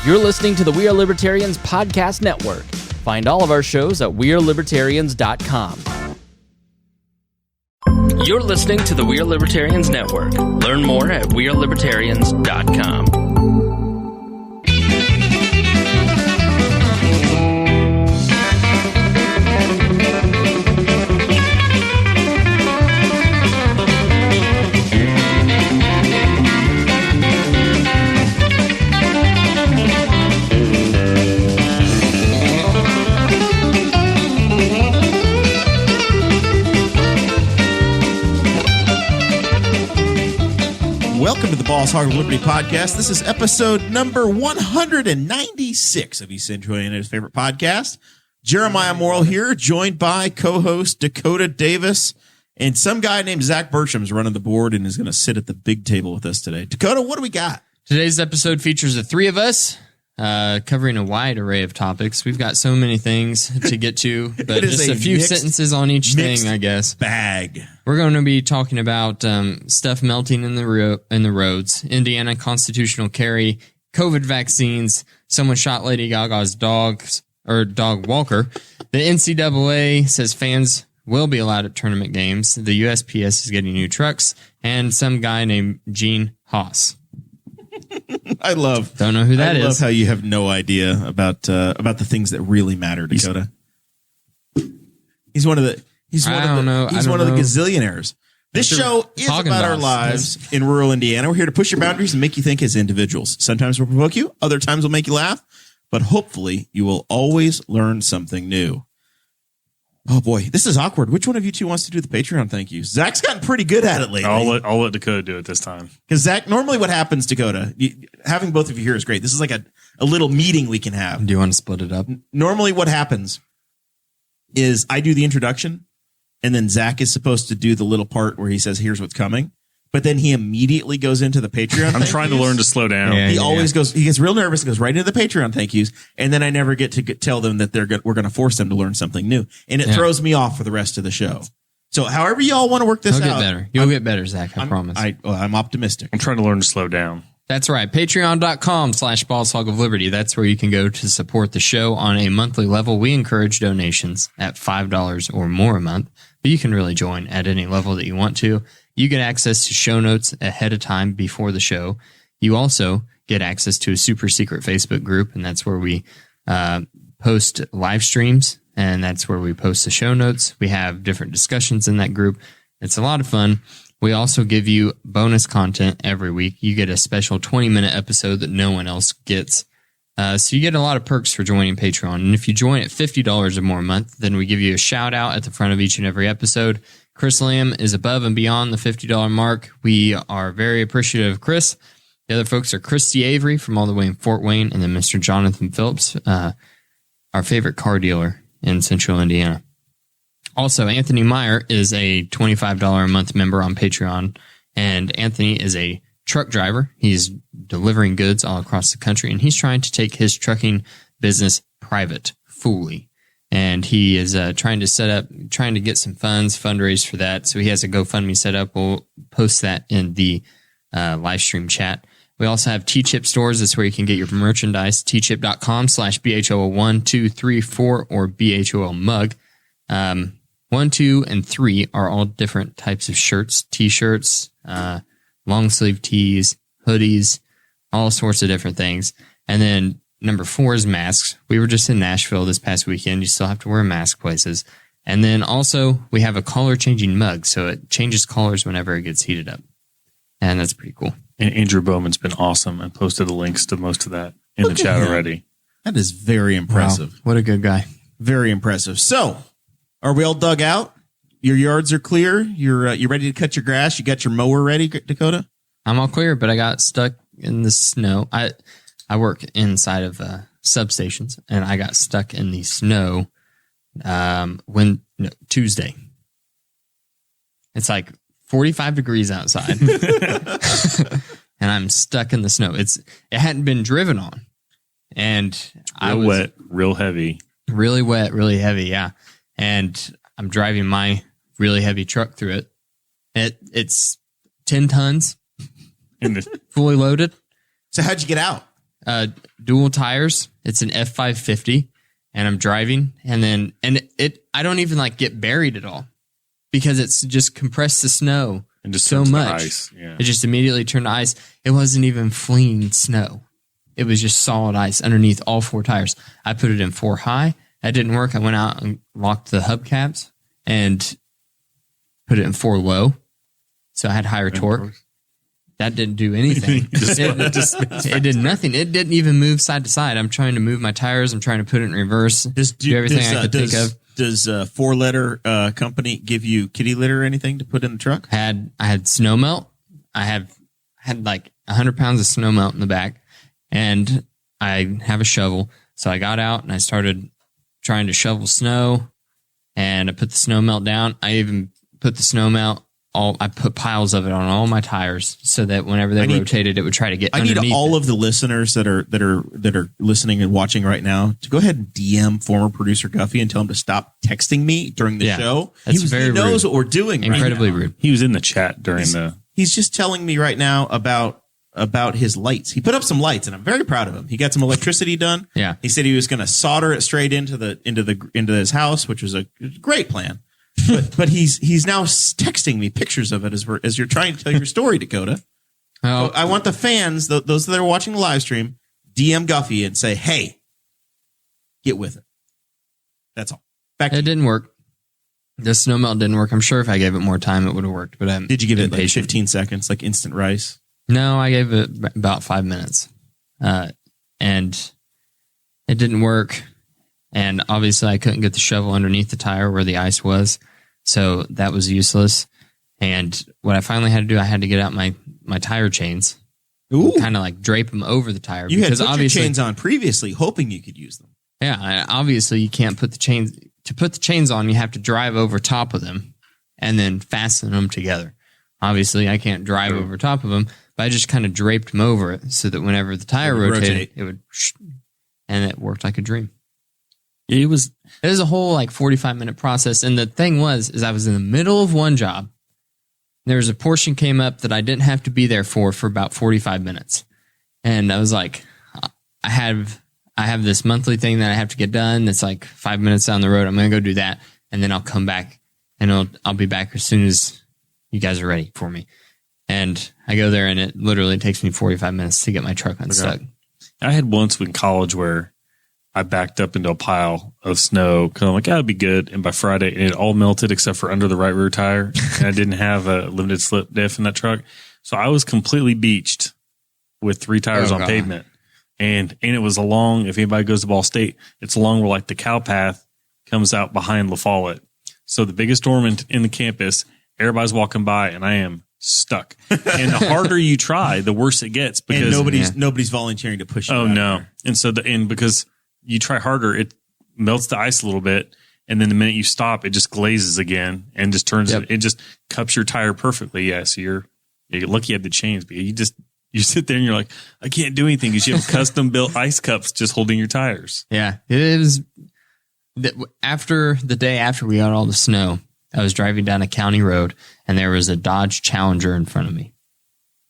You're listening to the We Are Libertarians Podcast Network. Find all of our shows at wearelibertarians.com. You're listening to the We Are Libertarians Network. Learn more at wearelibertarians.com. Welcome to the Boss Hog of Liberty podcast. This is episode number 196 of East Central Indiana's favorite podcast. Jeremiah Morrell here, joined by co-host Dakota Davis, and some guy named Zach Burcham is running the board and is going to sit at the big table with us today. Dakota, what do we got? Today's episode features the three of us covering a wide array of topics. We've got so many things to get to, but just a few sentences on each thing, I guess. Bag. We're going to be talking about stuff melting in the roads, Indiana constitutional carry, COVID vaccines, someone shot Lady Gaga's dog walker. The NCAA says fans will be allowed at tournament games. The USPS is getting new trucks, and some guy named Gene Haas. Don't know who that is. I love how you have no idea about the things that really matter, Dakota. He's one of the gazillionaires. This show is about our lives in rural Indiana. We're here to push your boundaries and make you think as individuals. Sometimes we'll provoke you, other times we'll make you laugh, but hopefully you will always learn something new. Oh boy, this is awkward. Which one of you two wants to do the Patreon thank yous? Zach's gotten pretty good at it lately. I'll let Dakota do it this time. Because Zach, normally what happens, Dakota, having both of you here is great. This is like a little meeting we can have. Do you want to split it up? Normally what happens is I do the introduction, and then Zach is supposed to do the little part where he says, here's what's coming. But then he immediately goes into the Patreon. I'm trying to learn to slow down. Yeah, he gets real nervous and goes right into the Patreon thank yous. And then I never get to tell them that we're going to force them to learn something new. And it throws me off for the rest of the show. So however y'all want to work this out. Get better. You'll get better, Zach. I promise. I'm optimistic. I'm trying to learn to slow down. That's right. Patreon.com/Boss Hog of Liberty. That's where you can go to support the show on a monthly level. We encourage donations at $5 or more a month, but you can really join at any level that you want to. You get access to show notes ahead of time before the show. You also get access to a super secret Facebook group, and that's where we post live streams, and that's where we post the show notes. We have different discussions in that group. It's a lot of fun. We also give you bonus content every week. You get a special 20-minute episode that no one else gets. So you get a lot of perks for joining Patreon. And if you join at $50 or more a month, then we give you a shout out at the front of each and every episode. Chris Lamb is above and beyond the $50 mark. We are very appreciative of Chris. The other folks are Christy Avery from all the way in Fort Wayne, and then Mr. Jonathan Phillips, our favorite car dealer in Central Indiana. Also, Anthony Meyer is a $25 a month member on Patreon, and Anthony is a truck driver. He's delivering goods all across the country, and he's trying to take his trucking business private fully. And he is trying to get some fundraise for that. So he has a GoFundMe set up. We'll post that in the live stream chat. We also have T-Chip stores. That's where you can get your merchandise. tchip.com/BHOL1, 2, 3, 4 or BHOL mug. 1, 2, and 3 are all different types of shirts, T-shirts, long sleeve tees, hoodies, all sorts of different things. And then number 4 is masks. We were just in Nashville this past weekend. You still have to wear a mask places. And then also we have a color changing mug. So it changes colors whenever it gets heated up. And that's pretty cool. And Andrew Bowman's been awesome and posted the links to most of that in the chat already. That is very impressive. Wow, what a good guy. Very impressive. So are we all dug out? Your yards are clear. You're ready to cut your grass. You got your mower ready, Dakota? I'm all clear, but I got stuck in the snow. I work inside of substations, and I got stuck in the snow Tuesday. It's like 45 degrees outside, and I'm stuck in the snow. It hadn't been driven on, and I was wet, real heavy, really wet, really heavy. Yeah, and I'm driving my really heavy truck through it. It's 10 tons, fully loaded. So how'd you get out? dual tires. It's an F550, and I'm driving, and I don't even like get buried at all because it's just compressed the snow And just so turns to much. ice. Yeah. It just immediately turned to ice. It wasn't even fleeing snow. It was just solid ice underneath all 4 tires. I put it in 4 high. That didn't work. I went out and locked the hubcaps and put it in 4 low. So I had higher torque. That didn't do anything. It did nothing. It didn't even move side to side. I'm trying to move my tires. I'm trying to put it in reverse. Do everything I could think of. Does a 4-letter company give you kitty litter or anything to put in the truck? I had snow melt. I had like 100 pounds of snow melt in the back, and I have a shovel. So I got out and I started trying to shovel snow, and I put the snow melt down. I even put the snow melt. I put piles of it on all my tires so that whenever they rotated, it would try to get underneath. I need all of the listeners that are listening and watching right now to go ahead and DM former producer Guffey and tell him to stop texting me during the show. He knows what we're doing. Incredibly rude. He was in the chat during He's just telling me right now about his lights. He put up some lights, and I'm very proud of him. He got some electricity done. Yeah. He said he was going to solder it straight into his house, which was a great plan. But he's now texting me pictures of it as you're trying to tell your story, Dakota. Oh, So I want the fans, those that are watching the live stream, DM Guffey and say, "Hey, get with it." That's all. It didn't work. The snow melt didn't work. I'm sure if I gave it more time, it would have worked. But did you give it like 15 seconds, like instant rice? No, I gave it about 5 minutes, and it didn't work. And obviously, I couldn't get the shovel underneath the tire where the ice was, so that was useless. And what I finally had to do, I had to get out my tire chains, kind of like drape them over the tire. You had put your chains on previously, hoping you could use them. Yeah, obviously you can't put the chains. To put the chains on, you have to drive over top of them and then fasten them together. Obviously, I can't drive over top of them, but I just kind of draped them over it so that whenever the tire rotated, it would, and it worked like a dream. It was a whole like 45-minute process. And the thing is I was in the middle of one job. There was a portion came up that I didn't have to be there for about 45 minutes. And I was like, I have this monthly thing that I have to get done. That's like 5 minutes down the road. I'm going to go do that. And then I'll come back and I'll be back as soon as you guys are ready for me. And I go there and it literally takes me 45 minutes to get my truck unstuck. I had once in college where I backed up into a pile of snow because I'm like, that'd be good. And by Friday, it all melted except for under the right rear tire. And I didn't have a limited slip diff in that truck. So I was completely beached with 3 tires on pavement. And it was along, if anybody goes to Ball State, it's along where like the cow path comes out behind La Follette. So the biggest storm in the campus, everybody's walking by and I am stuck. And the harder you try, the worse it gets. Because nobody's volunteering to push you. Oh, no. And so because you try harder, it melts the ice a little bit. And then the minute you stop, it just glazes again and just turns it just cups your tire perfectly. Yeah. So you're lucky you have the chains, but you sit there and you're like, I can't do anything because you have custom built ice cups just holding your tires. Yeah. It was after the day after we got all the snow, I was driving down a county road and there was a Dodge Challenger in front of me.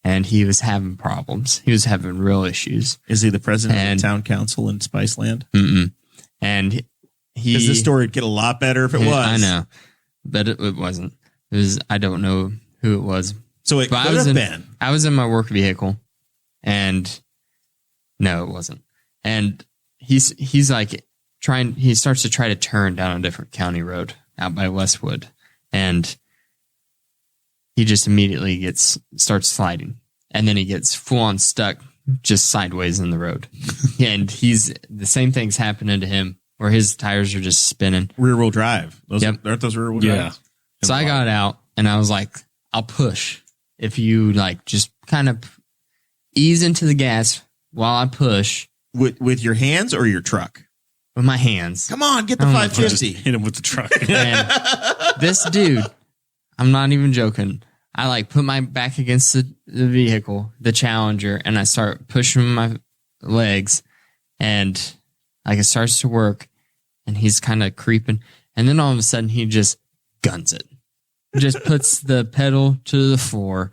And he was having problems. He was having real issues. Is he the president of the town council in Spiceland? Mm-mm. And because this story would get a lot better if it was. I know, but it wasn't. It was. I don't know who it was. So it could have been. I was in my work vehicle, and no, it wasn't. And he's like trying. He starts to try to turn down a different county road out by Westwood, and he just immediately starts sliding, and then he gets full on stuck just sideways in the road. And the same thing's happening to him where his tires are just spinning. Rear wheel drive. Aren't those rear wheel drive? Yeah. So I got out and I was like, I'll push. If you like just kind of ease into the gas while I push. With your hands or your truck? With my hands. Come on, get the 550. Hit him with the truck. And this dude, I'm not even joking. I like put my back against the vehicle, the Challenger, and I start pushing my legs, and like it starts to work, and he's kind of creeping, and then all of a sudden he just guns it, just puts the pedal to the floor,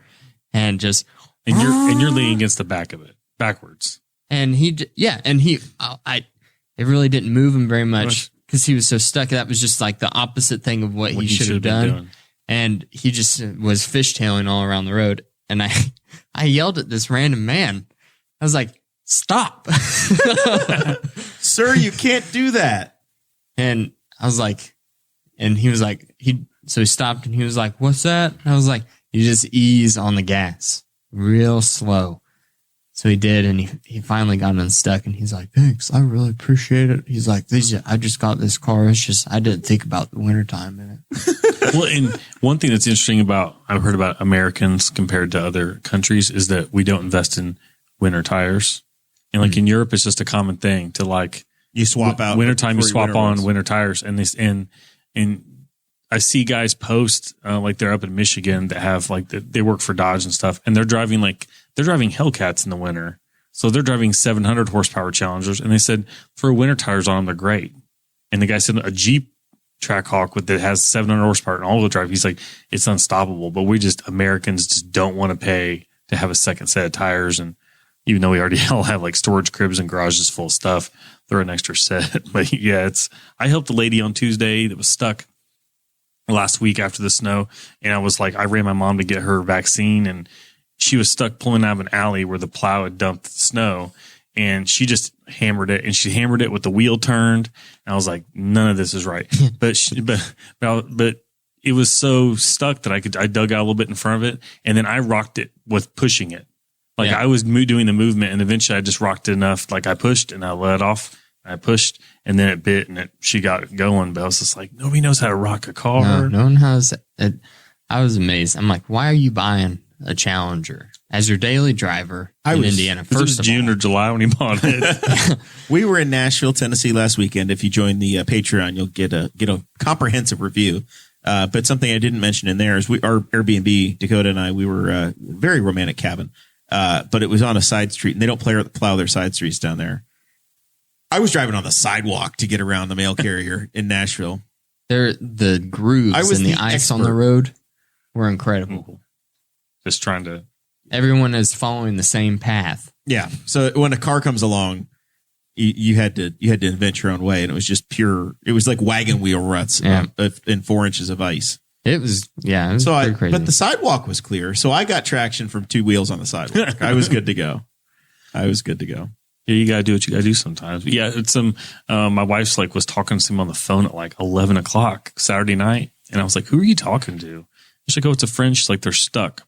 and just and you're leaning against the back of it backwards. And it really didn't move him very much because he was so stuck. That was just like the opposite thing of what he should have done. And he just was fishtailing all around the road. And I yelled at this random man. I was like, stop. Sir, you can't do that. And I was like, and he was like, so he stopped and he was like, what's that? And I was like, you just ease on the gas real slow. So he did, and he finally got unstuck, and he's like, thanks, I really appreciate it. He's like, I just got this car. It's just, I didn't think about the wintertime in it. Well, and one thing that's interesting I've heard about Americans compared to other countries is that we don't invest in winter tires. And like in Europe, it's just a common thing to like, you swap out wintertime, you swap on winter tires. And I see guys post, like they're up in Michigan that have like, they work for Dodge and stuff, and they're driving Hellcats in the winter. So they're driving 700 horsepower Challengers. And they said for winter tires on them, they're great. And the guy said a Jeep Trackhawk that has 700 horsepower and all-wheel drive, he's like, it's unstoppable. But Americans just don't want to pay to have a second set of tires. And even though we already all have like storage cribs and garages full of stuff, throw an extra set. But yeah, I helped a lady on Tuesday that was stuck last week after the snow. And I ran my mom to get her vaccine, and she was stuck pulling out of an alley where the plow had dumped the snow, and she just hammered it, and she hammered it with the wheel turned. And I was like, none of this is right. but it was so stuck that I dug out a little bit in front of it, and then I rocked it with pushing it. Like I was doing the movement, and eventually I just rocked it enough. Like I pushed and I let off. I pushed, and then it bit, and she got it going. But I was just like, nobody knows how to rock a car. No one has it. I was amazed. I'm like, why are you buying a Challenger as your daily driver in Indiana? First of June or July when he bought it. We were in Nashville, Tennessee last weekend. If you join the Patreon, you'll get a comprehensive review. But something I didn't mention in there is our Airbnb, Dakota and I, we were very romantic cabin, but it was on a side street, and they don't plow their side streets down there. I was driving on the sidewalk to get around the mail carrier in Nashville. The grooves and the ice on the road were incredible. Just trying to. Everyone is following the same path. Yeah. So when a car comes along, you had to invent your own way, and it was just pure. It was like wagon wheel ruts in 4 inches of ice. It was pretty crazy. But the sidewalk was clear, so I got traction from two wheels on the sidewalk. I was good to go. Yeah, you gotta do what you gotta do sometimes. But yeah, it's my wife's like was talking to him on the phone at like 11 o'clock Saturday night, and I was like, "Who are you talking to?" She's like, "Oh, it's a friend." She's like, "They're stuck."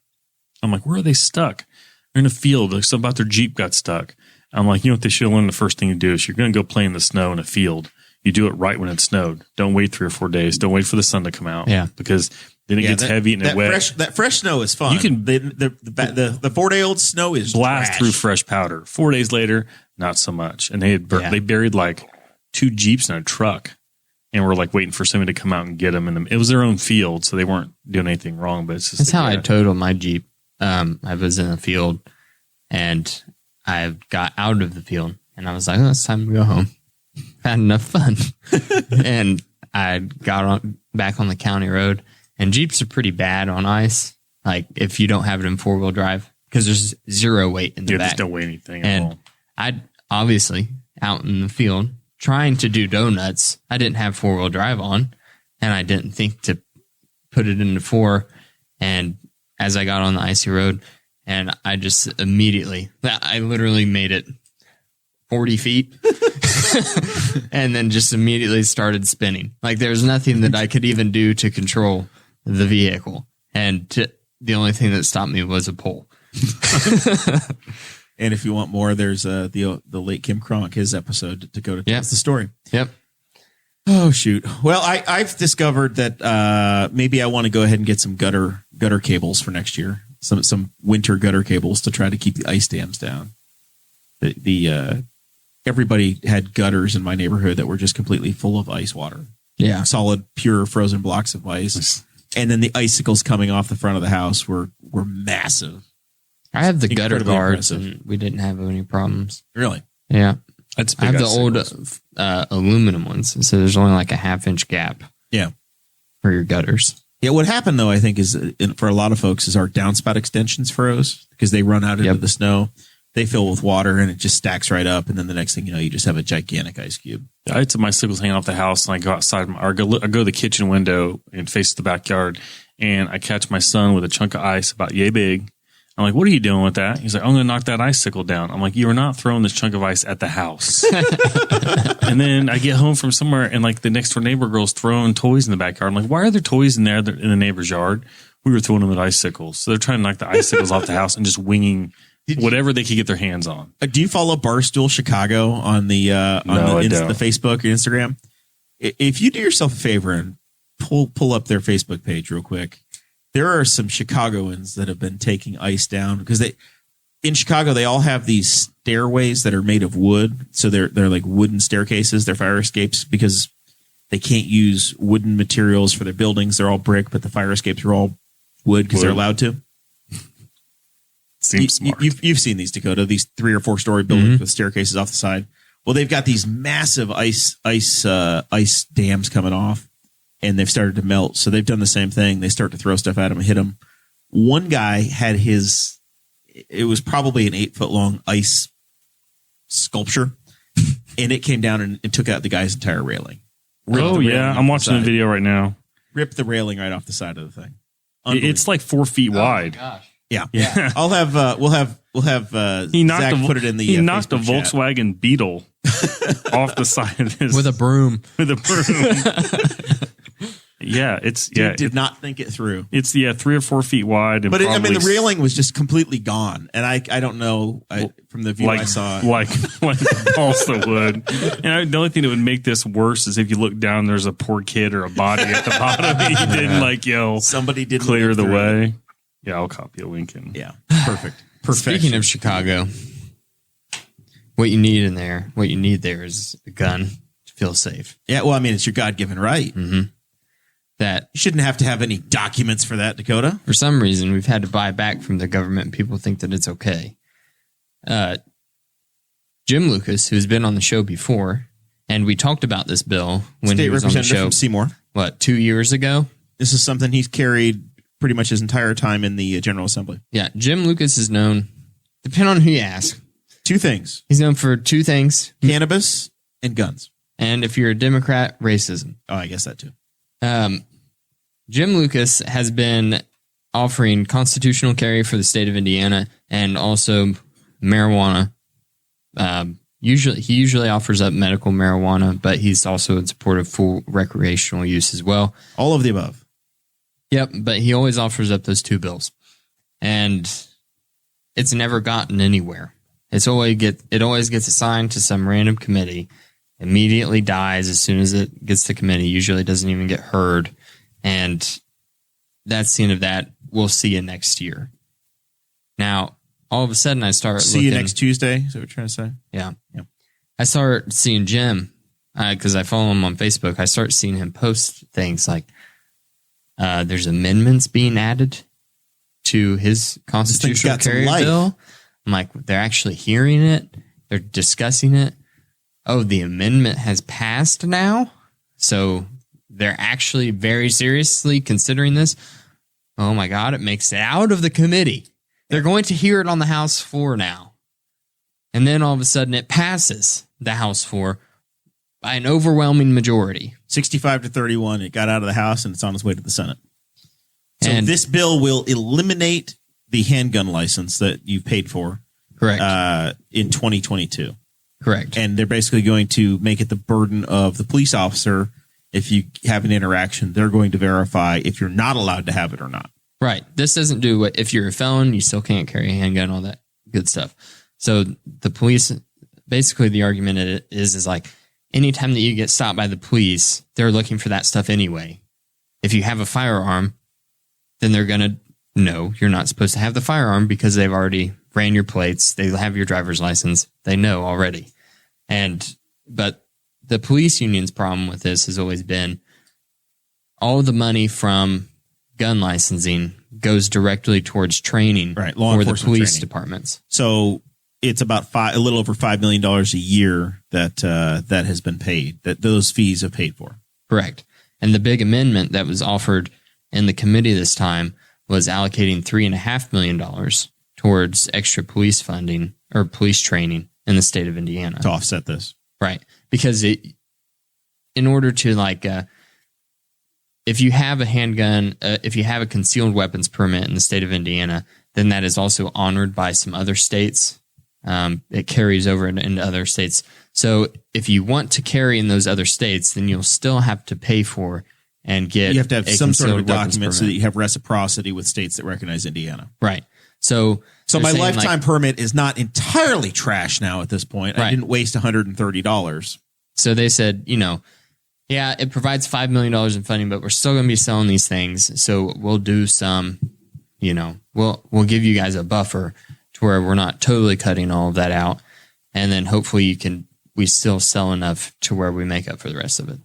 I'm like, "Where are they stuck?" They're in a field. Like something about their Jeep got stuck. I'm like, "You know what they should learn? The first thing you do is you're gonna go play in the snow in a field. You do it right when it snowed. Don't wait 3 or 4 days. Don't wait for the sun to come out. Yeah, because then it gets heavy and wet. That fresh snow is fun. You can the 4-day-old snow is blast trash. Through fresh powder. 4 days later, not so much. And they buried like 2 Jeeps in a truck, and we're like waiting for somebody to come out and get them. And it was their own field, so they weren't doing anything wrong. But it's just that's how I totaled my Jeep. I was in a field, and I got out of the field, and I was like, "Oh, it's time to go home." Had enough fun, and I got back on the county road. And Jeeps are pretty bad on ice, like if you don't have it in 4-wheel drive, because there's zero weight in the back. There's no weight anything at and all. I obviously out in the field trying to do donuts. I didn't have 4-wheel drive on, and I didn't think to put it into 4. And as I got on the icy road, and I just I literally made it 40 feet and then just immediately started spinning. Like there's nothing that I could even do to control the vehicle. And the only thing that stopped me was a pole. And if you want more, there's the late Kim Kronk, his episode to go to tell us the story. Yep. Oh, shoot. Well, I've discovered that maybe I want to go ahead and get some gutter cables for next year. Some winter gutter cables to try to keep the ice dams down. Everybody had gutters in my neighborhood that were just completely full of ice water. Yeah. Solid, pure frozen blocks of ice. And then the icicles coming off the front of the house were massive. I have the gutter guards, and we didn't have any problems. Really? Yeah. I have the old aluminum ones, so there's only like a 1/2-inch gap. Yeah. For your gutters. Yeah, what happened, though, I think, is for a lot of folks, is our downspout extensions froze because they run out into the snow. they fill with water and it just stacks right up. And then the next thing you know, you just have a gigantic ice cube. I had some icicles hanging off the house, and I go outside, or I go to the kitchen window and face the backyard, and I catch my son with a chunk of ice about yay big. I'm like, what are you doing with that? He's like, I'm going to knock that icicle down. I'm like, you are not throwing this chunk of ice at the house. And then I get home from somewhere, and like the next door neighbor girl's throwing toys in the backyard. I'm like, why are there toys in there in the neighbor's yard? We were throwing them at icicles. So they're trying to knock the icicles off the house and just winging whatever they could get their hands on. Do you follow Barstool Chicago on the Facebook or Instagram? If you do yourself a favor and pull up their Facebook page real quick, there are some Chicagoans that have been taking ice down because in Chicago they all have these stairways that are made of wood, so they're like wooden staircases. They're fire escapes because they can't use wooden materials for their buildings. They're all brick, but the fire escapes are all wood because they're allowed to. Seems smart. You've seen these, Dakota, these 3 or 4 story buildings with staircases off the side. Well, they've got these massive ice dams coming off, and they've started to melt. So they've done the same thing. They start to throw stuff at them and hit them. One guy had it was probably an 8-foot long ice sculpture, and it came down and took out the guy's entire railing. I'm watching the video right now. Ripped the railing right off the side of the thing. It's like 4 feet wide. Oh my gosh. Yeah. I'll have we'll have Zach put it in the he knocked a Facebook chat. Volkswagen Beetle off the side of his With a broom. Yeah, did not think it through. It's 3 or 4 feet wide, and but the railing was just completely gone, and I don't know from the view I saw, like the balsa wood. And the only thing that would make this worse is if you look down, there's a poor kid or a body at the bottom. He didn't somebody didn't clear the way. Yeah, I'll copy a link in. Yeah, perfect. Speaking of Chicago, what you need there is a gun to feel safe. Yeah, well, I mean, it's your God-given right. Mm-hmm. That you shouldn't have to have any documents for that, Dakota. For some reason, we've had to buy back from the government. People think that it's okay. Jim Lucas, who's been on the show before, and we talked about this bill when he was on the show. From Seymour. 2 years ago? This is something he's carried pretty much his entire time in the General Assembly. Yeah, Jim Lucas is known, depending on who you ask. 2 things. He's known for 2 things. Cannabis and guns. And if you're a Democrat, racism. Oh, I guess that too. Jim Lucas has been offering constitutional carry for the state of Indiana and also marijuana. He usually offers up medical marijuana, but he's also in support of full recreational use as well. All of the above. Yep, but he always offers up those 2 bills, and it's never gotten anywhere. It always gets assigned to some random committee, immediately dies as soon as it gets to committee. Usually doesn't even get heard, and that's the end of that. We'll see you next year. Now, all of a sudden, I start see you next Tuesday. Is that what you're trying to say? Yeah. I start seeing Jim because I follow him on Facebook. I start seeing him post things like there's amendments being added to his constitutional carry bill. I'm like, they're actually hearing it. They're discussing it. Oh, the amendment has passed now. So they're actually very seriously considering this. Oh my God, it makes it out of the committee. They're going to hear it on the House floor now. And then all of a sudden it passes the House floor by an overwhelming majority. 65-31. It got out of the House and it's on its way to the Senate. So this bill will eliminate the handgun license that you paid for. Correct. In 2022. Correct. And they're basically going to make it the burden of the police officer. If you have an interaction, they're going to verify if you're not allowed to have it or not. Right. This doesn't do what if you're a felon, you still can't carry a handgun, all that good stuff. So the police, basically the argument is like anytime that you get stopped by the police, they're looking for that stuff anyway. If you have a firearm, then they're going to know you're not supposed to have the firearm because they've already ran your plates. They have your driver's license. They know already. But the police union's problem with this has always been all of the money from gun licensing goes directly towards training for the police departments. So it's about a little over $5 million a year that has been paid, that those fees have paid for. Correct. And the big amendment that was offered in the committee this time was allocating $3.5 million towards extra police funding or police training in the state of Indiana to offset this. Right. Because in order to if you have a handgun, if you have a concealed weapons permit in the state of Indiana, then that is also honored by some other states. It carries over into other states. So if you want to carry in those other states, then you'll still have to pay for and get. You have to have some sort of a document permit. so that you have reciprocity with states that recognize Indiana. Right. So my lifetime permit is not entirely trash now at this point. Right. I didn't waste $130. So they said, yeah, it provides $5 million in funding, but we're still going to be selling these things. So we'll do some, we'll give you guys a buffer to where we're not totally cutting all of that out. And then hopefully we still sell enough to where we make up for the rest of it.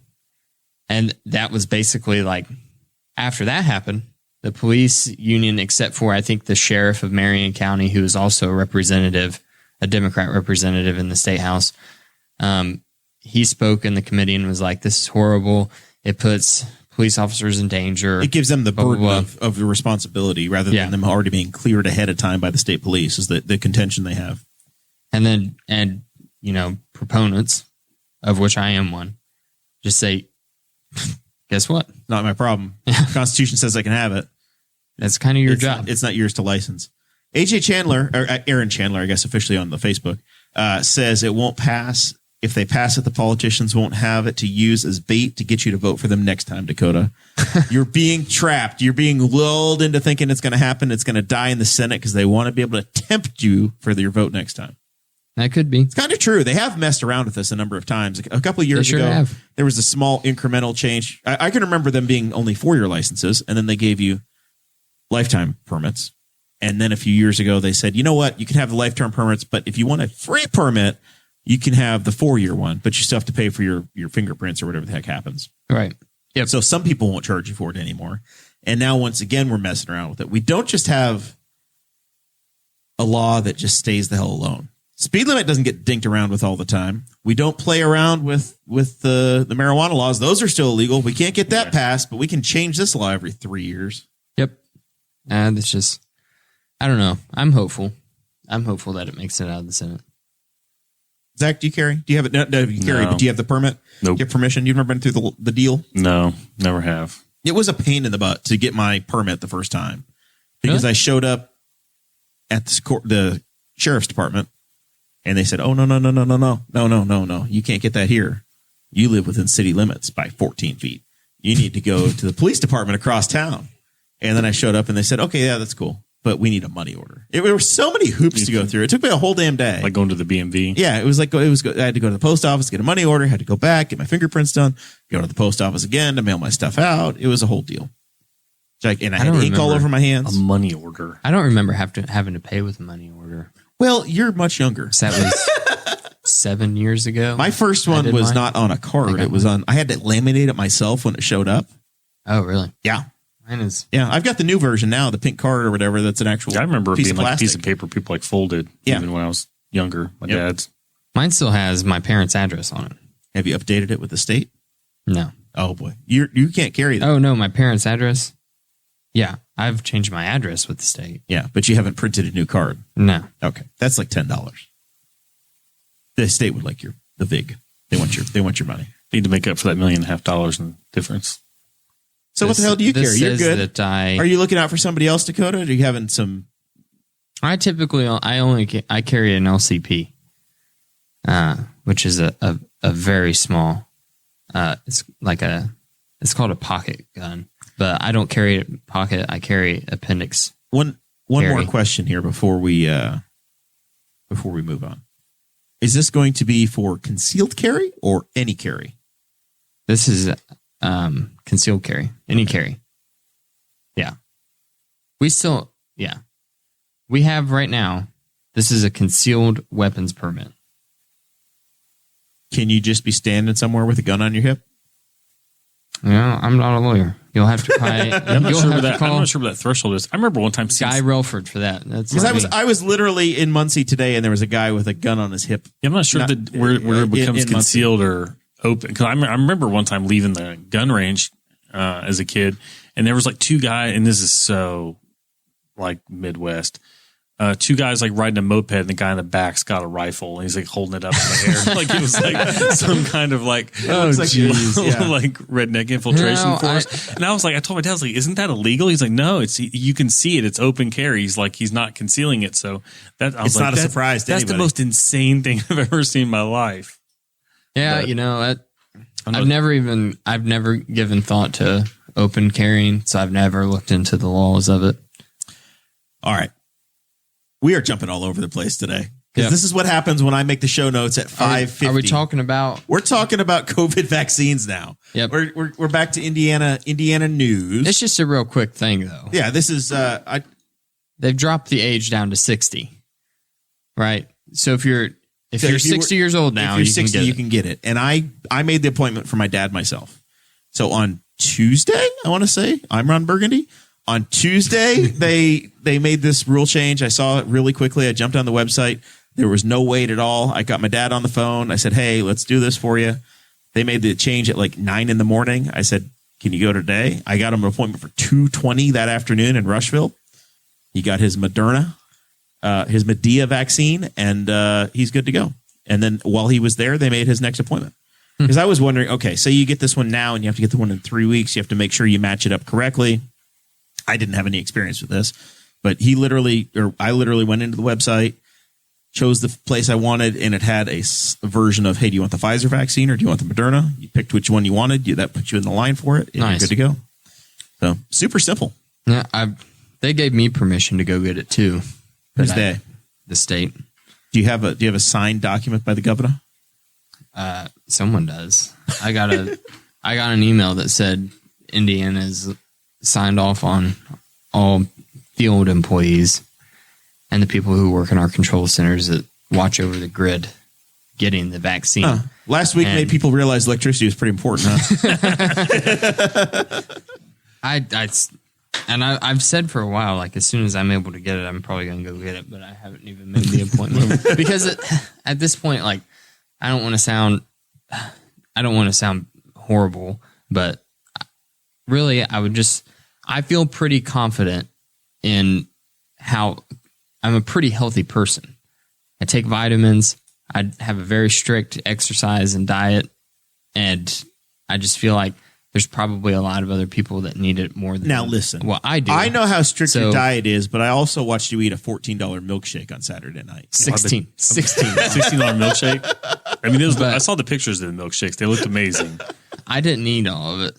And that was basically after that happened, the police union, except for I think the sheriff of Marion County, who is also a Democrat representative in the state house, he spoke in the committee and was like, this is horrible. It puts police officers in danger. It gives them the burden of the responsibility rather than them already being cleared ahead of time by the state police is the contention they have. And proponents, of which I am one, just say, guess what? Not my problem. The Constitution says I can have it. That's kind of your job. It's not yours to license. AJ Chandler, or Aaron Chandler, I guess officially on the Facebook, says it won't pass. If they pass it, the politicians won't have it to use as bait to get you to vote for them next time, Dakota. You're being trapped. You're being lulled into thinking it's going to happen. It's going to die in the Senate because they want to be able to tempt you for your vote next time. That could be. It's kind of true. They have messed around with this a number of times. A couple of years ago, there was a small incremental change. I can remember them being only 4-year licenses, and then they gave you lifetime permits. And then a few years ago, they said, you know what? You can have the lifetime permits, but if you want a free permit, you can have the 4-year one, but you still have to pay for your fingerprints or whatever the heck happens. Right. Yep. So some people won't charge you for it anymore. And now, once again, we're messing around with it. We don't just have a law that just stays the hell alone. Speed limit doesn't get dinked around with all the time. We don't play around with the marijuana laws. Those are still illegal. We can't get that passed, but we can change this law every 3 years. Yep. And it's just, I don't know. I'm hopeful. I'm hopeful that it makes it out of the Senate. Zach, do you carry? Do you have it? No, you carry, but do you have the permit? Nope. You have permission? You've never been through the deal? No, never have. It was a pain in the butt to get my permit the first time because I showed up at the sheriff's department and they said, oh, no. You can't get that here. You live within city limits by 14 feet. You need to go to the police department across town. And then I showed up and they said, okay, yeah, that's cool. But we need a money order. There were so many hoops to go through. It took me a whole damn day. Like going to the BMV? Yeah, it was I had to go to the post office, get a money order, had to go back, get my fingerprints done, go to the post office again to mail my stuff out. It was a whole deal. And I had ink all over my hands. A money order. I don't remember having to pay with a money order. Well, you're much younger. So that was 7 years ago. My first one was not on a card. It was I had to laminate it myself when it showed up. Oh, really? Yeah. Mine is. Yeah, I've got the new version now, the pink card or whatever. That's an actual. I remember it piece being of like a plastic. piece of paper people folded. Yeah. Even when I was younger, my dad's. Mine still has my parents' address on it. Have you updated it with the state? No. Oh boy, you can't carry that. Oh no, my parents' address. Yeah, I've changed my address with the state. Yeah, but you haven't printed a new card. No. Okay, that's like $10. The state would like the VIG. They want your money. Need to make up for that $1.5 million in difference. So what the hell do you carry? You're good. Are you looking out for somebody else, Dakota? Or are you having some? I typically I carry an LCP, which is a very small. It's called a pocket gun, but I don't carry a pocket. I carry appendix. One more question here before we move on. Is this going to be for concealed carry or any carry? This is concealed carry, any carry. Yeah. We have right now, this is a concealed weapons permit. Can you just be standing somewhere with a gun on your hip? No, I'm not a lawyer. You'll have to I'm not sure what that threshold is. I remember one time Guy Relford for that. Because I was literally in Muncie today, and there was a guy with a gun on his hip. Yeah, I'm not sure where it becomes concealed or open. Because I remember one time leaving the gun range as a kid, and there was like two guys, and this is so like Midwest. two guys like riding a moped, and the guy in the back's got a rifle, and he's like holding it up in the air, like it was like some kind of like like redneck infiltration force. And I was like, I told my dad, I was like, isn't that illegal? He's like, no, you can see it. It's open carry. He's like, he's not concealing it. So that I was it's not a surprise. That's the most insane thing I've ever seen in my life. Yeah, I've never given thought to open carrying, so I've never looked into the laws of it. All right. We are jumping all over the place today. Because this is what happens when I make the show notes at 5:50. Are we talking about? We're talking about COVID vaccines now. Yep. We're back to Indiana news. It's just a real quick thing, though. Yeah, this is they've dropped the age down to 60. Right? So if you're 60 years old now, you can get it. And I made the appointment for my dad myself. So on Tuesday, I want to say, I'm Ron Burgundy. On Tuesday, they made this rule change. I saw it really quickly. I jumped on the website. There was no wait at all. I got my dad on the phone. I said, hey, let's do this for you. They made the change at like 9 a.m. I said, can you go today? I got him an appointment for 2:20 that afternoon in Rushville. He got his Medea vaccine, and he's good to go. And then while he was there, they made his next appointment. Because I was wondering, okay, so you get this one now and you have to get the one in 3 weeks. You have to make sure you match it up correctly. I didn't have any experience with this, but I literally went into the website, chose the place I wanted, and it had a version of, hey, do you want the Pfizer vaccine or do you want the Moderna? You picked which one you wanted. That put you in the line for it. And You're good to go. So super simple. Yeah, they gave me permission to go get it too. Who's they? The state. Do you have a signed document by the governor? Someone does. I got an email that said Indiana's signed off on all field employees and the people who work in our control centers that watch over the grid getting the vaccine. Last week made people realize electricity is pretty important, huh? I've said for a while, like as soon as I'm able to get it, I'm probably going to go get it, but I haven't even made the appointment because at this point, like I don't want to sound horrible, but really I feel pretty confident in how I'm a pretty healthy person. I take vitamins. I have a very strict exercise and diet. And I just feel like there's probably a lot of other people that need it more than Now listen. Well, I do. I know how strict your diet is, but I also watched you eat a $14 milkshake on Saturday night. $16 milkshake. I mean, I saw the pictures of the milkshakes. They looked amazing. I didn't eat all of it.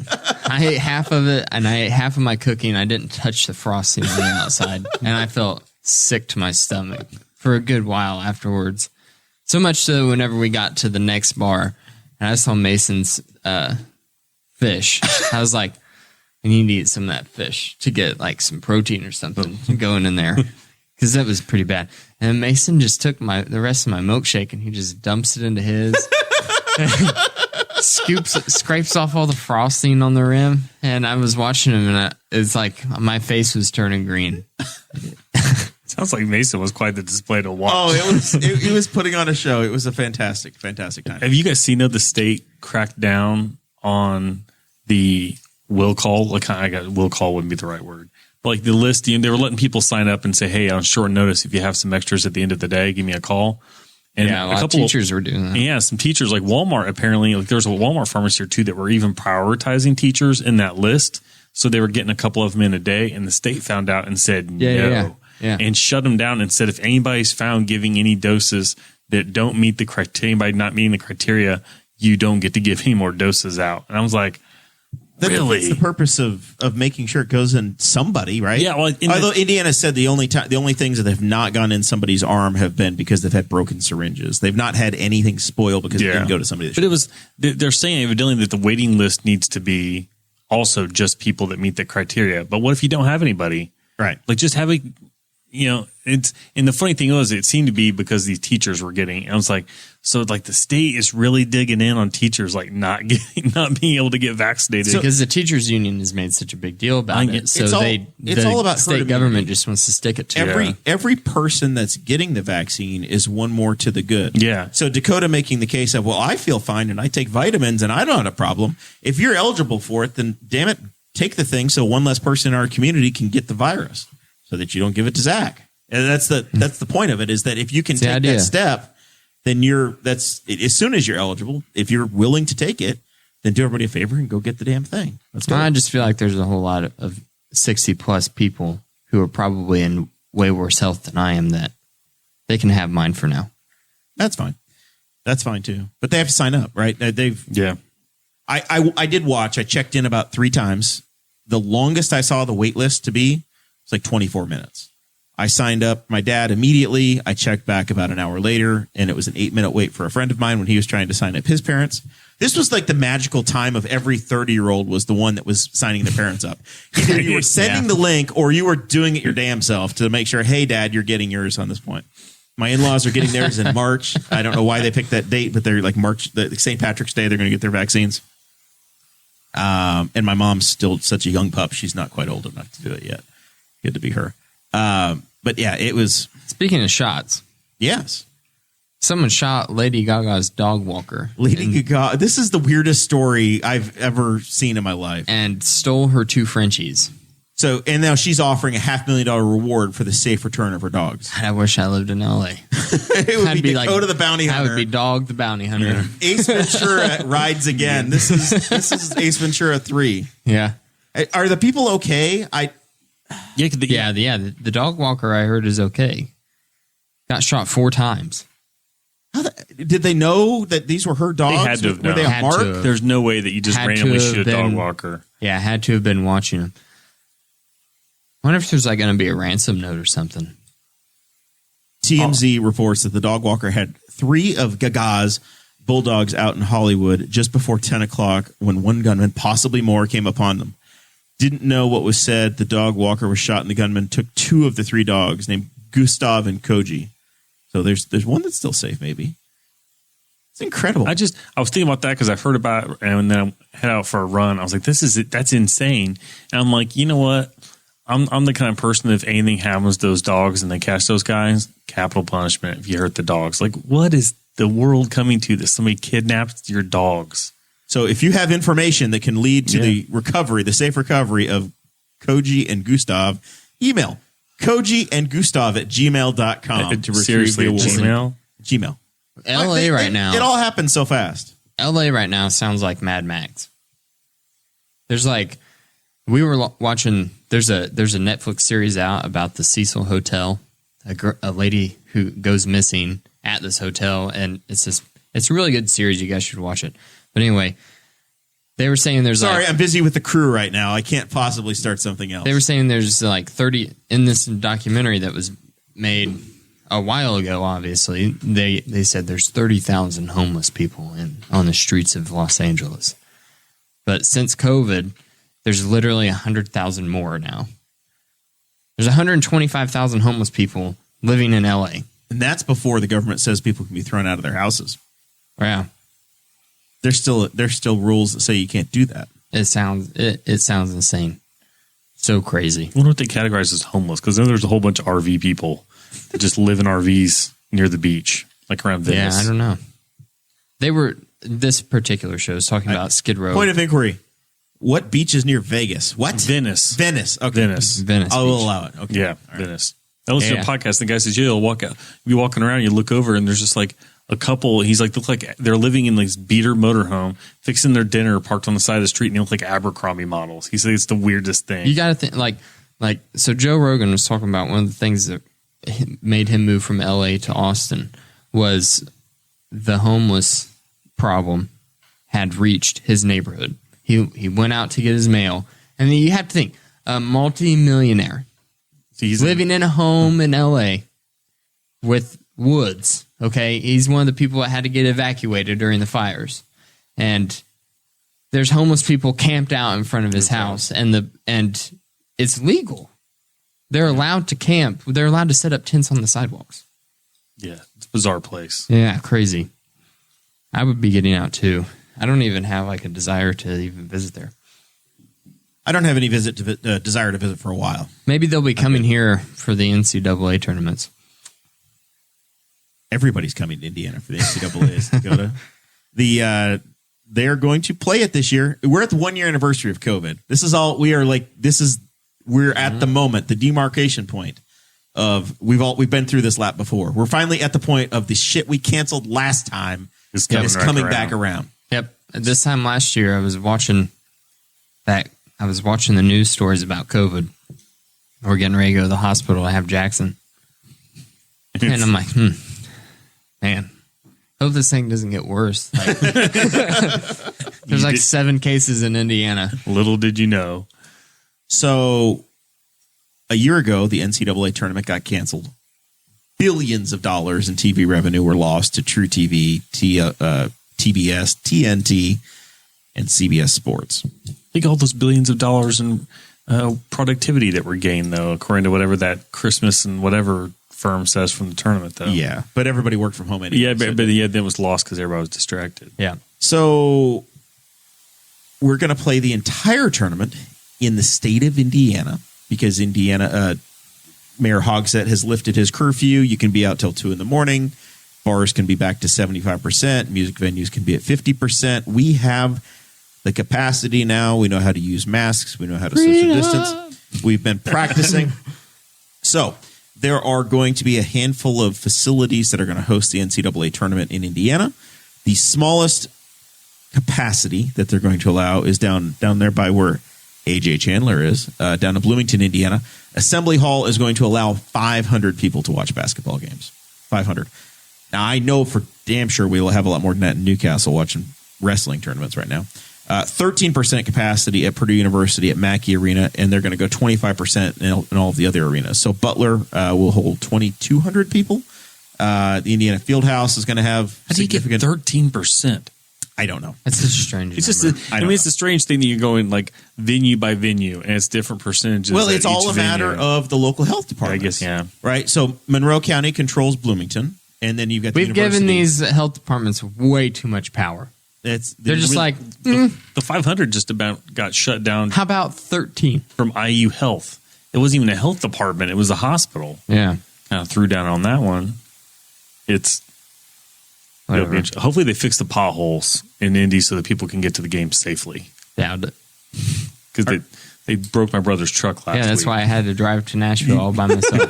I ate half of it, and I ate half of my cooking. I didn't touch the frosting on the outside, and I felt sick to my stomach for a good while afterwards. So much so, whenever we got to the next bar, and I saw Mason's fish, I was like, I need to eat some of that fish to get like some protein or something going in there, because that was pretty bad. And Mason just took the rest of my milkshake, and he just dumps it into his. Scrapes off all the frosting on the rim, and I was watching him, and it's like my face was turning green. Sounds like Mason was quite the display to watch. Oh, it was putting on a show. It was a fantastic time. Have you guys seen how the state cracked down on the will call? Like, will call wouldn't be the right word. But like the list, they were letting people sign up and say, hey, on short notice, if you have some extras at the end of the day, give me a call. And a lot of teachers were doing that. Yeah, some teachers like Walmart, apparently, like there's a Walmart pharmacy here too that were even prioritizing teachers in that list. So they were getting a couple of them in a day, and the state found out and said no. And shut them down and said if anybody's found giving any doses that don't meet the criteria, anybody not meeting the criteria, you don't get to give any more doses out. And I was like, really? That's the purpose of making sure it goes in somebody, right? Yeah. Well, although Indiana said the only things that have not gone in somebody's arm have been because they've had broken syringes. They've not had anything spoil because it didn't go to somebody. But they're saying evidently that the waiting list needs to be also just people that meet the criteria. But what if you don't have anybody? Right. Like just having, and the funny thing was it seemed to be because these teachers were getting, I was like, so like the state is really digging in on teachers like not being able to get vaccinated because the teachers union has made such a big deal about it. So it's all about state government just wants to stick it to every person that's getting the vaccine is one more to the good. Yeah. So Dakota making the case of, well, I feel fine and I take vitamins and I don't have a problem. If you're eligible for it, then damn it, take the thing so one less person in our community can get the virus so that you don't give it to Zach. And that's the point of it, is that if you can take that step, then as soon as you're eligible, if you're willing to take it, then do everybody a favor and go get the damn thing. Let's go. I just feel like there's a whole lot of 60 plus people who are probably in way worse health than I am, that they can have mine for now. That's fine. That's fine too. But they have to sign up, right? I did watch. I checked in about 3 times. The longest I saw the wait list to be was like 24 minutes. I signed up my dad immediately. I checked back about an hour later, and it was an 8-minute wait for a friend of mine when he was trying to sign up his parents. This was like the magical time of every 30-year-old was the one that was signing their parents up. Either you were sending the link or you were doing it your damn self to make sure, hey, Dad, you're getting yours on this point. My in-laws are getting theirs in March. I don't know why they picked that date, but they're like March, St. Patrick's Day, they're going to get their vaccines. And my mom's still such a young pup. She's not quite old enough to do it yet. Good to be her. But yeah, it was. Speaking of shots. Yes. Someone shot Lady Gaga's dog walker. Lady Gaga. This is the weirdest story I've ever seen in my life. And stole her 2 Frenchies. So, and now she's offering a $500,000 reward for the safe return of her dogs. I wish I lived in LA. It would be Dakota the Bounty Hunter. I would be Dog the Bounty Hunter. Ace Ventura rides again. This is Ace Ventura 3. Yeah. Are the people okay? The dog walker I heard is okay. Got shot 4 times. Did they know that these were her dogs? They had to have known. Were they a mark? There's no way that you just randomly shoot a dog walker. Yeah, had to have been watching them. I wonder if there's like going to be a ransom note or something. TMZ reports that the dog walker had 3 of Gaga's bulldogs out in Hollywood just before 10 o'clock when one gunman, possibly more, came upon them. Didn't know what was said. The dog walker was shot and the gunman took 2 of the 3 dogs named Gustav and Koji. So there's one that's still safe, maybe. It's incredible. I was thinking about that because I've heard about it, and then I head out for a run. I was like, that's insane. And I'm like, you know what? I'm the kind of person that if anything happens to those dogs and they catch those guys, capital punishment if you hurt the dogs. Like, what is the world coming to that somebody kidnaps your dogs? So if you have information that can lead to the safe recovery of Koji and Gustav, email kojiandgustav@gmail.com to retrieve the award. Gmail. LA right now. It all happens so fast. LA right now sounds like Mad Max. There's like, we were watching, there's a Netflix series out about the Cecil Hotel, a lady who goes missing at this hotel, and it's a really good series. You guys should watch it. But anyway, they were saying there's I'm busy with the crew right now. I can't possibly start something else. They were saying there's like 30 in this documentary that was made a while ago. Obviously, they said there's 30,000 homeless people on the streets of Los Angeles, but since COVID, there's literally 100,000 more now. There's 125,000 homeless people living in LA, and that's before the government says people can be thrown out of their houses. Yeah. There's still rules that say you can't do that. It sounds insane. So crazy. I wonder what they categorize as homeless, because then there's a whole bunch of RV people that just live in RVs near the beach, like around Venice. Yeah, I don't know. This particular show is talking about Skid Row. Point of inquiry. What beach is near Vegas? What? Venice. Okay. Venice. I will allow it. Okay. Yeah, Venice. I listened to a podcast. The guy says, you'll walk out. You'll be walking around, you look over, and there's just like a couple. He's like, look like they're living in this beater motorhome, fixing their dinner, parked on the side of the street, and they look like Abercrombie models. He said it's the weirdest thing. You got to think, like, so Joe Rogan was talking about one of the things that made him move from LA to Austin was the homeless problem had reached his neighborhood. He went out to get his mail, and then you have to think, a multi-millionaire. So he's living in a home in LA with woods. Okay, he's one of the people that had to get evacuated during the fires, and there's homeless people camped out in front of his house, and it's legal. They're allowed to camp. They're allowed to set up tents on the sidewalks. Yeah, it's a bizarre place. Yeah, crazy. I would be getting out too. I don't even have like a desire to even visit there. I don't have any desire to visit for a while. Maybe they'll be coming here for the NCAA tournaments. Everybody's coming to Indiana for the NCAAs, Dakota. They're going to play it this year. We're at the 1 year anniversary of COVID. This is all we're at the moment, the demarcation point. we've been through this lap before. We're finally at the point of the shit we canceled last time is coming back around. Yep. This time last year, I was watching the news stories about COVID. We're getting ready to go to the hospital to have Jackson. And I'm like, man, hope this thing doesn't get worse. Like, there's like 7 cases in Indiana. Little did you know. So a year ago, the NCAA tournament got canceled. Billions of dollars in TV revenue were lost to True TV, TBS, TNT, and CBS Sports. Think all those billions of dollars in productivity that were gained, though, according to whatever that Christmas and whatever firm says from the tournament, though. Yeah, but everybody worked from home anyway. Yeah, but then it was lost because everybody was distracted. Yeah. So we're going to play the entire tournament in the state of Indiana because Indiana Mayor Hogsett has lifted his curfew. You can be out till 2 a.m. Bars can be back to 75%. Music venues can be at 50%. We have the capacity now. We know how to use masks. We know how to social distance. We've been practicing. So there are going to be a handful of facilities that are going to host the NCAA tournament in Indiana. The smallest capacity that they're going to allow is down there by where AJ Chandler is, down in Bloomington, Indiana. Assembly Hall is going to allow 500 people to watch basketball games. 500. Now, I know for damn sure we will have a lot more than that in Newcastle watching wrestling tournaments right now. 13% capacity at Purdue University at Mackey Arena, and they're going to go 25% in all of the other arenas. So Butler will hold 2,200 people. The Indiana Fieldhouse is going to have How do you get 13%? I don't know. That's a strange It's number. just, it's a strange thing that you're going like venue by venue, and it's different percentages. Well, it's all a matter of the local health department. I guess, yeah. Right? So Monroe County controls Bloomington, and then you've got the We've university. given these health departments way too much power. They're just like, the 500 just about got shut down. How about 13? From IU Health. It wasn't even a health department. It was a hospital. Yeah. Kind of threw down on that one. Hopefully they fix the potholes in Indy so that people can get to the game safely. Doubt it. Because they broke my brother's truck last week. Yeah, that's why I had to drive to Nashville all by myself.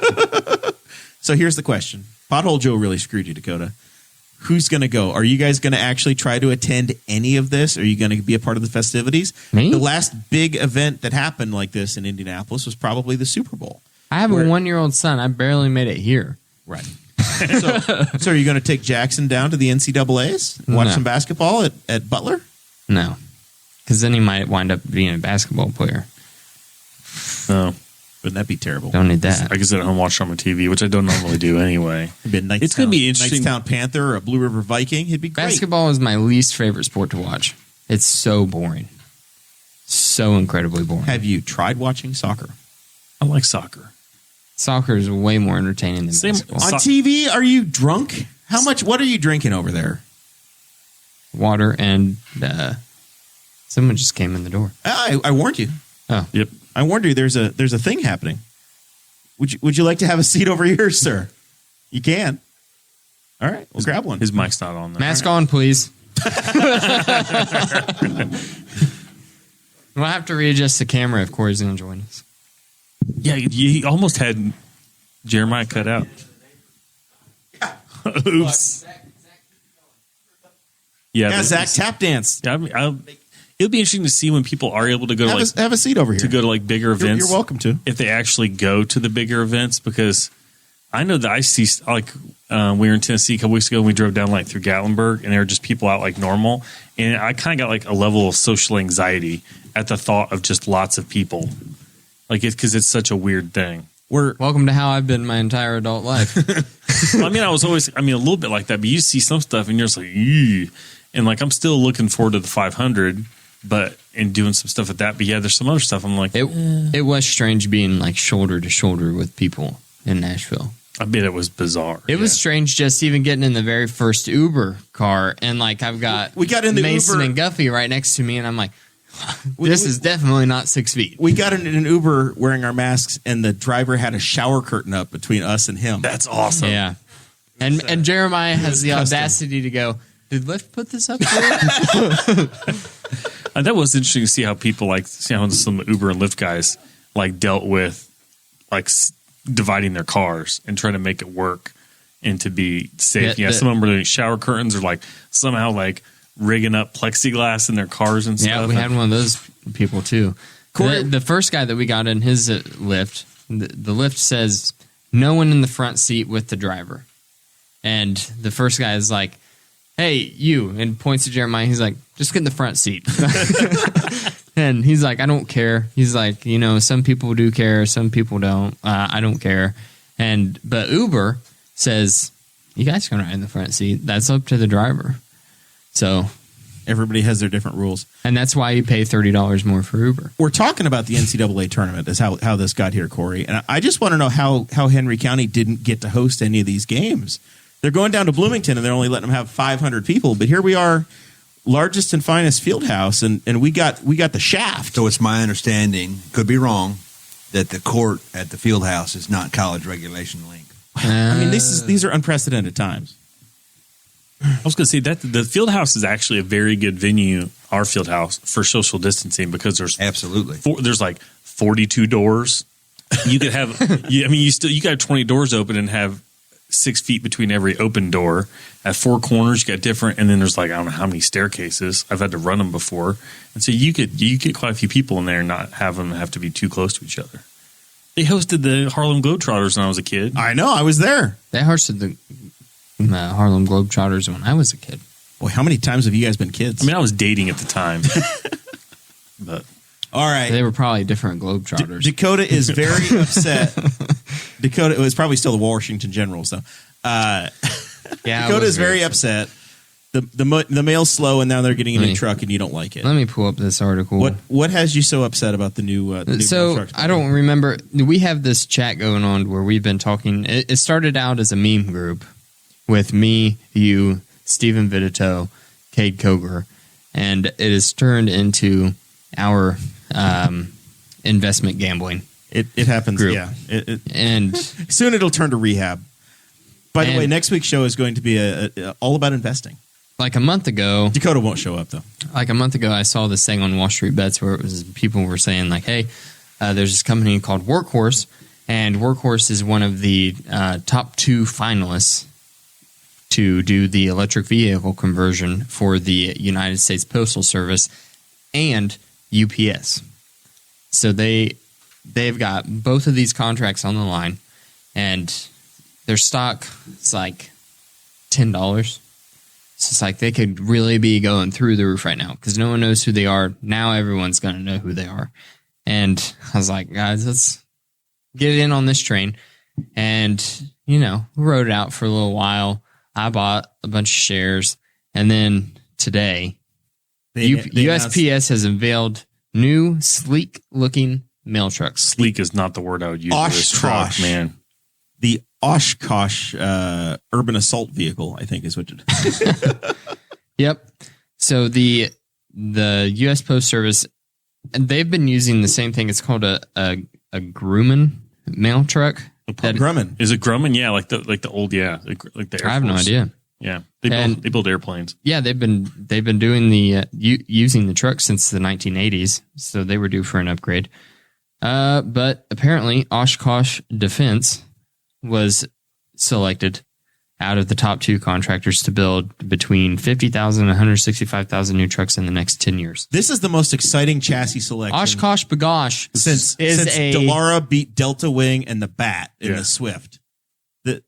So here's the question. Pothole Joe really screwed you, Dakota. Who's going to go? Are you guys going to actually try to attend any of this? Are you going to be a part of the festivities? Me? The last big event that happened like this in Indianapolis was probably the Super Bowl. I have a 1-year-old son. I barely made it here. Right. So are you going to take Jackson down to the NCAAs and watch some basketball at Butler? No. Because then he might wind up being a basketball player. No. Wouldn't that be terrible? Don't need that. I can sit at home and watch on my TV, which I don't normally do anyway. It's going to be interesting. Knightstown Panther or a Blue River Viking. It'd be great. Basketball is my least favorite sport to watch. It's so boring. So incredibly boring. Have you tried watching soccer? I like soccer. Soccer is way more entertaining than basketball. On TV, are you drunk? What are you drinking over there? Water and someone just came in the door. I warned you. Oh. Yep. I warned you there's a thing happening. Would you like to have a seat over here, sir? You can. All right, we'll grab one. His mic's not on there. Mask on, please. We'll have to readjust the camera if Corey's going to join us. Yeah, you almost had Jeremiah cut out. Oops. Yeah, Zach tap dance. It'll be interesting to see when people are able to go have a seat over here to go to like bigger events. You're welcome to if they actually go to the bigger events, because I know that I see we were in Tennessee a couple weeks ago and we drove down like through Gatlinburg and there were just people out like normal, and I kind of got like a level of social anxiety at the thought of just lots of people, like because it's such a weird thing. Welcome to how I've been my entire adult life. I mean, I was always a little bit like that, but you see some stuff and you're just like, ew. And like I'm still looking forward to the 500. And doing some stuff with that. But yeah, there's some other stuff. I'm like, it was strange being like shoulder to shoulder with people in Nashville. I bet it was bizarre. It was strange just even getting in the very first Uber car. And like I've got Mason and Guffey right next to me. And I'm like, this is definitely not 6 feet. We got in an Uber wearing our masks and the driver had a shower curtain up between us and him. That's awesome. Yeah. And Jeremiah has the audacity to go, did Lyft put this up there? That was interesting to see how people how some Uber and Lyft guys like dealt with like dividing their cars and trying to make it work and to be safe. Some of them were doing shower curtains or like somehow like rigging up plexiglass in their cars and stuff. Yeah, we had one of those people too. The first guy that we got in his lift, the lift says no one in the front seat with the driver. And the first guy is like, hey, you, and points to Jeremiah. He's like, just get in the front seat. And he's like, I don't care. He's like, some people do care, some people don't. I don't care. But Uber says, you guys can ride in the front seat. That's up to the driver. So everybody has their different rules. And that's why you pay $30 more for Uber. We're talking about the NCAA tournament is how this got here, Corey. And I just want to know how Henry County didn't get to host any of these games. They're going down to Bloomington, and they're only letting them have 500 people. But here we are, largest and finest field house, and we got the shaft. So it's my understanding, could be wrong, that the court at the field house is not college regulation linked. I mean, these are unprecedented times. I was going to say that the field house is actually a very good venue, our field house, for social distancing because there's there's like 42 doors. You could have, you got 20 doors open and have 6 feet between every open door. At 4 corners, you got different, and then there's like I don't know how many staircases. I've had to run them before, and so you get quite a few people in there and not have them have to be too close to each other. They hosted the Harlem Globetrotters when I was a kid. I know, I was there. They hosted the Harlem Globetrotters when I was a kid. Boy, how many times have you guys been kids? I mean, I was dating at the time. But all right, they were probably different Globetrotters. Dakota is very upset. Dakota, it was probably still the Washington Generals, though. Dakota is very upset. The mail's slow, and now they're getting a new truck, and you don't like it. Let me pull up this article. What has you so upset about the new so I don't remember. We have this chat going on where we've been talking. It started out as a meme group with me, you, Stephen Vitito, Cade Koger, and it has turned into our investment gambling. It happens, group. Yeah. And soon it'll turn to rehab. By the way, next week's show is going to be all about investing. Like a month ago, Dakota won't show up though. Like a month ago, I saw this thing on Wall Street Bets where it was people were saying like, "Hey, there's this company called Workhorse, and Workhorse is one of the top 2 finalists to do the electric vehicle conversion for the United States Postal Service and UPS. So they've got both of these contracts on the line, and their stock is like $10. So it's like they could really be going through the roof right now because no one knows who they are. Now everyone's going to know who they are. And I was like, guys, let's get in on this train. And, we rode it out for a little while. I bought a bunch of shares. And then today, USPS has unveiled new, sleek-looking mail trucks. Sleek is not the word I would use for this truck, man. The Oshkosh urban assault vehicle, I think is what it is. Yep. So the U.S. Post Service, and they've been using the same thing. It's called a Grumman mail truck. Grumman. Is it Grumman? Yeah, like the old, yeah, like the Air I have Force. no idea. Yeah, they build airplanes. Yeah, they've been doing the using the truck since the 1980s, so they were due for an upgrade. But apparently, Oshkosh Defense was selected out of the top 2 contractors to build between 50,000 and 165,000 new trucks in the next 10 years. This is the most exciting chassis selection. Oshkosh Bagosh since Delara beat Delta Wing and the Bat in the Swift. This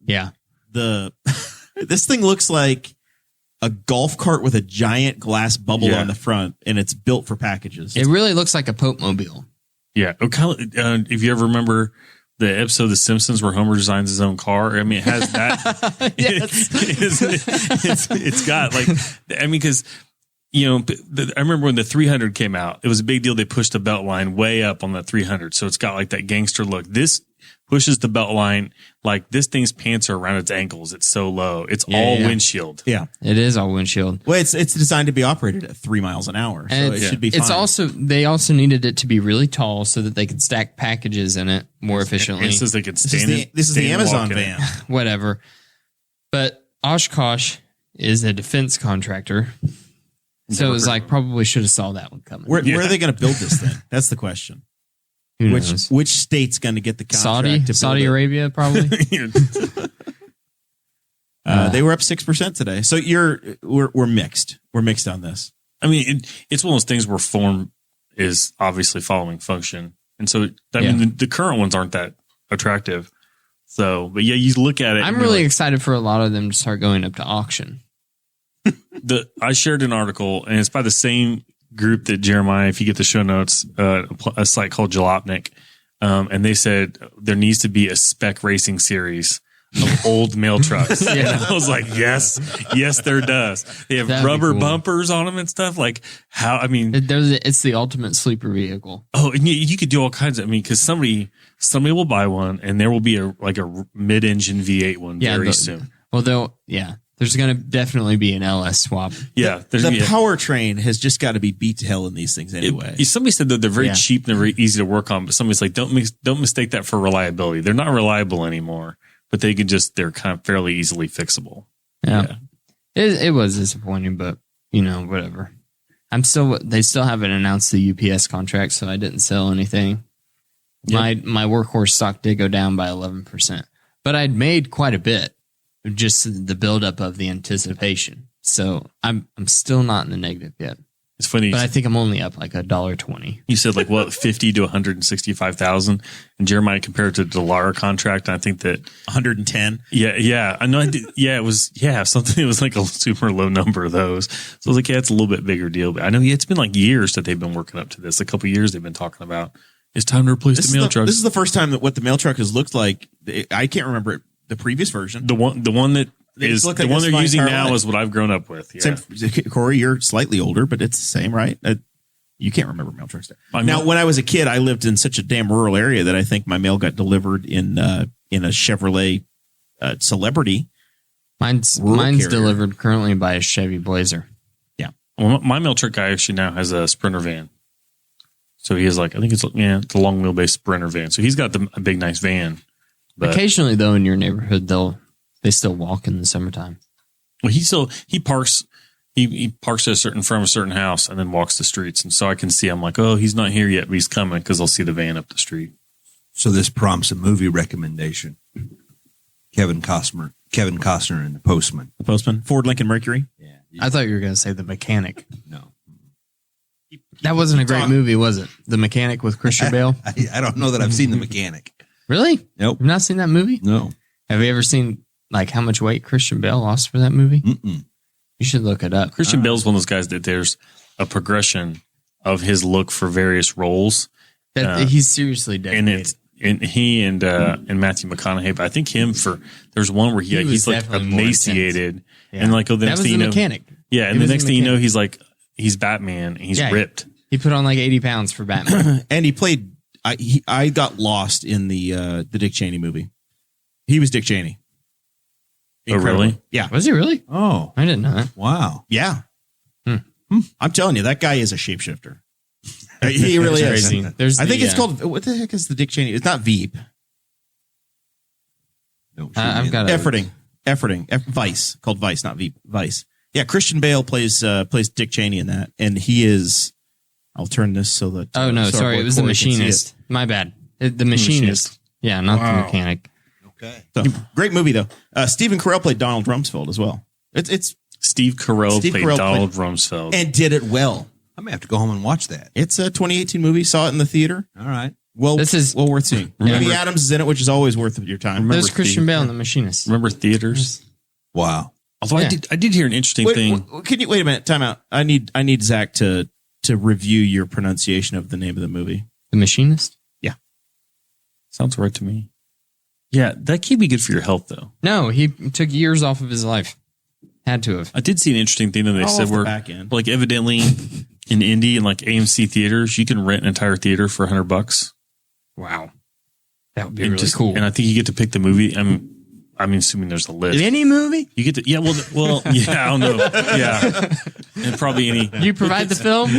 thing looks like a golf cart with a giant glass bubble on the front, and it's built for packages. It really looks like a Pope Mobile. Yeah. If you ever remember the episode of The Simpsons where Homer designs his own car, I mean, it has that. It's got like, I mean, because, I remember when the 300 came out, it was a big deal. They pushed the belt line way up on the 300. So it's got like that gangster look. This pushes the belt line like this thing's pants are around its ankles. It's so low. It's all windshield. Yeah. It is all windshield. Well, it's designed to be operated at 3 miles an hour. So it should be fine. They also needed it to be really tall so that they could stack packages in it more efficiently. So they could stand This is the Amazon van. Whatever. But Oshkosh is a defense contractor. So it was like probably should have saw that one coming. Where are they going to build this thing? That's the question. Who knows? Which state's going to get the contract? Saudi Arabia, probably. They were up 6% today. So we're mixed. We're mixed on this. I mean, it's one of those things where form is obviously following function. And so, I mean, the current ones aren't that attractive. So, but yeah, you look at it. I'm really excited for a lot of them to start going up to auction. I shared an article, and it's by the same group that Jeremiah, if you get the show notes, a site called Jalopnik. And they said there needs to be a spec racing series of old mail trucks. And I was like, yes, there does. They have rubber bumpers on them and stuff. Like how, I mean, it's the ultimate sleeper vehicle. Oh, and you could do all kinds of, I mean, cause somebody will buy one and there will be a mid-engine V8 one very soon. Well, there's going to definitely be an LS swap. Yeah. The powertrain has just got to be beat to hell in these things anyway. Somebody said that they're very cheap and they're very easy to work on, but somebody's like, don't mistake that for reliability. They're not reliable anymore. But they're kind of fairly easily fixable. Yeah. It was disappointing, but whatever. They still haven't announced the UPS contract, so I didn't sell anything. Yep. My workhorse stock did go down by 11%, but I'd made quite a bit, just the buildup of the anticipation. So I'm still not in the negative yet. It's funny, but I think I'm only up like $1.20. You said like what, 50 to 165,000, and Jeremiah compared to the Delara contract. And I think that 110. Yeah, I know. I did. Yeah, it was. Yeah, something. It was like a super low number of those. So I was like, yeah, it's a little bit bigger deal. But I know it's been like years that they've been working up to this. A couple of years they've been talking about it's time to replace the mail truck. This is the first time that what the mail truck has looked like. I can't remember the previous version. The one that. The one they're using now is what I've grown up with. Yeah. Corey, you're slightly older, but it's the same, right? You can't remember mail trucks. Now, when I was a kid, I lived in such a damn rural area that I think my mail got delivered in a Chevrolet Celebrity. Mine's delivered currently by a Chevy Blazer. Yeah. Well, my mail truck guy actually now has a Sprinter van. So he has I think it's a long wheelbase Sprinter van. So he's got a big, nice van. But occasionally, though, in your neighborhood, they still walk in the summertime. Well, he parks at a certain house and then walks the streets. And so I can see, I'm like, oh, he's not here yet, but he's coming because I'll see the van up the street. So this prompts a movie recommendation. Kevin Costner and The Postman. The Postman? Ford Lincoln Mercury? Yeah. I thought you were going to say The Mechanic. No. That wasn't a great movie, was it? The Mechanic with Christian Bale? I don't know that I've seen The Mechanic. Really? Nope. You've not seen that movie? No. Have you ever seen how much weight Christian Bale lost for that movie? Mm-mm. You should look it up. Christian Bale's one of those guys that there's a progression of his look for various roles. He's seriously dedicated. And he and Matthew McConaughey, but I think there's one where he's like emaciated and the next thing you know, Mechanic. Yeah, and the next thing you know, he's Batman and he's ripped. He put on 80 pounds for Batman. And he played. I got lost in the Dick Cheney movie. He was Dick Cheney. Incredible. Oh, really? Yeah. Was he really? Oh, I didn't know that. Wow. Yeah. I'm telling you, that guy is a shapeshifter. He really is. Crazy. I think it's called, what the heck is the Dick Cheney? It's not Veep. I've got Efforting. Vice. Called Vice, not Veep. Vice. Yeah, Christian Bale plays Dick Cheney in that. And he is, I'll turn this so that. Oh, no, sorry. It was The Machinist. My bad. The Machinist. Yeah, not The Mechanic. Okay. So, great movie, though. Stephen Carell played Donald Rumsfeld as well. It's Steve Carell played Donald Rumsfeld. And did it well. I may have to go home and watch that. It's a 2018 movie. Saw it in the theater. All right. Well, this is well worth seeing. Amy Adams is in it, which is always worth your time. There's Christian Bale in The Machinist. Remember theaters? Wow. Although I did hear an interesting thing. Can you wait a minute? Time out. I need Zach to review your pronunciation of the name of the movie. The Machinist? Yeah. Sounds right to me. Yeah, that can't be good for your health, though. No, he took years off of his life. Had to have. I did see an interesting thing that they said where, evidently in Indy and AMC theaters, you can rent an entire theater for $100. Wow, that would be really cool. And I think you get to pick the movie. I'm assuming there's a list. Any movie? You get to, yeah. Well, yeah. I don't know. Yeah, and probably any. You provide the film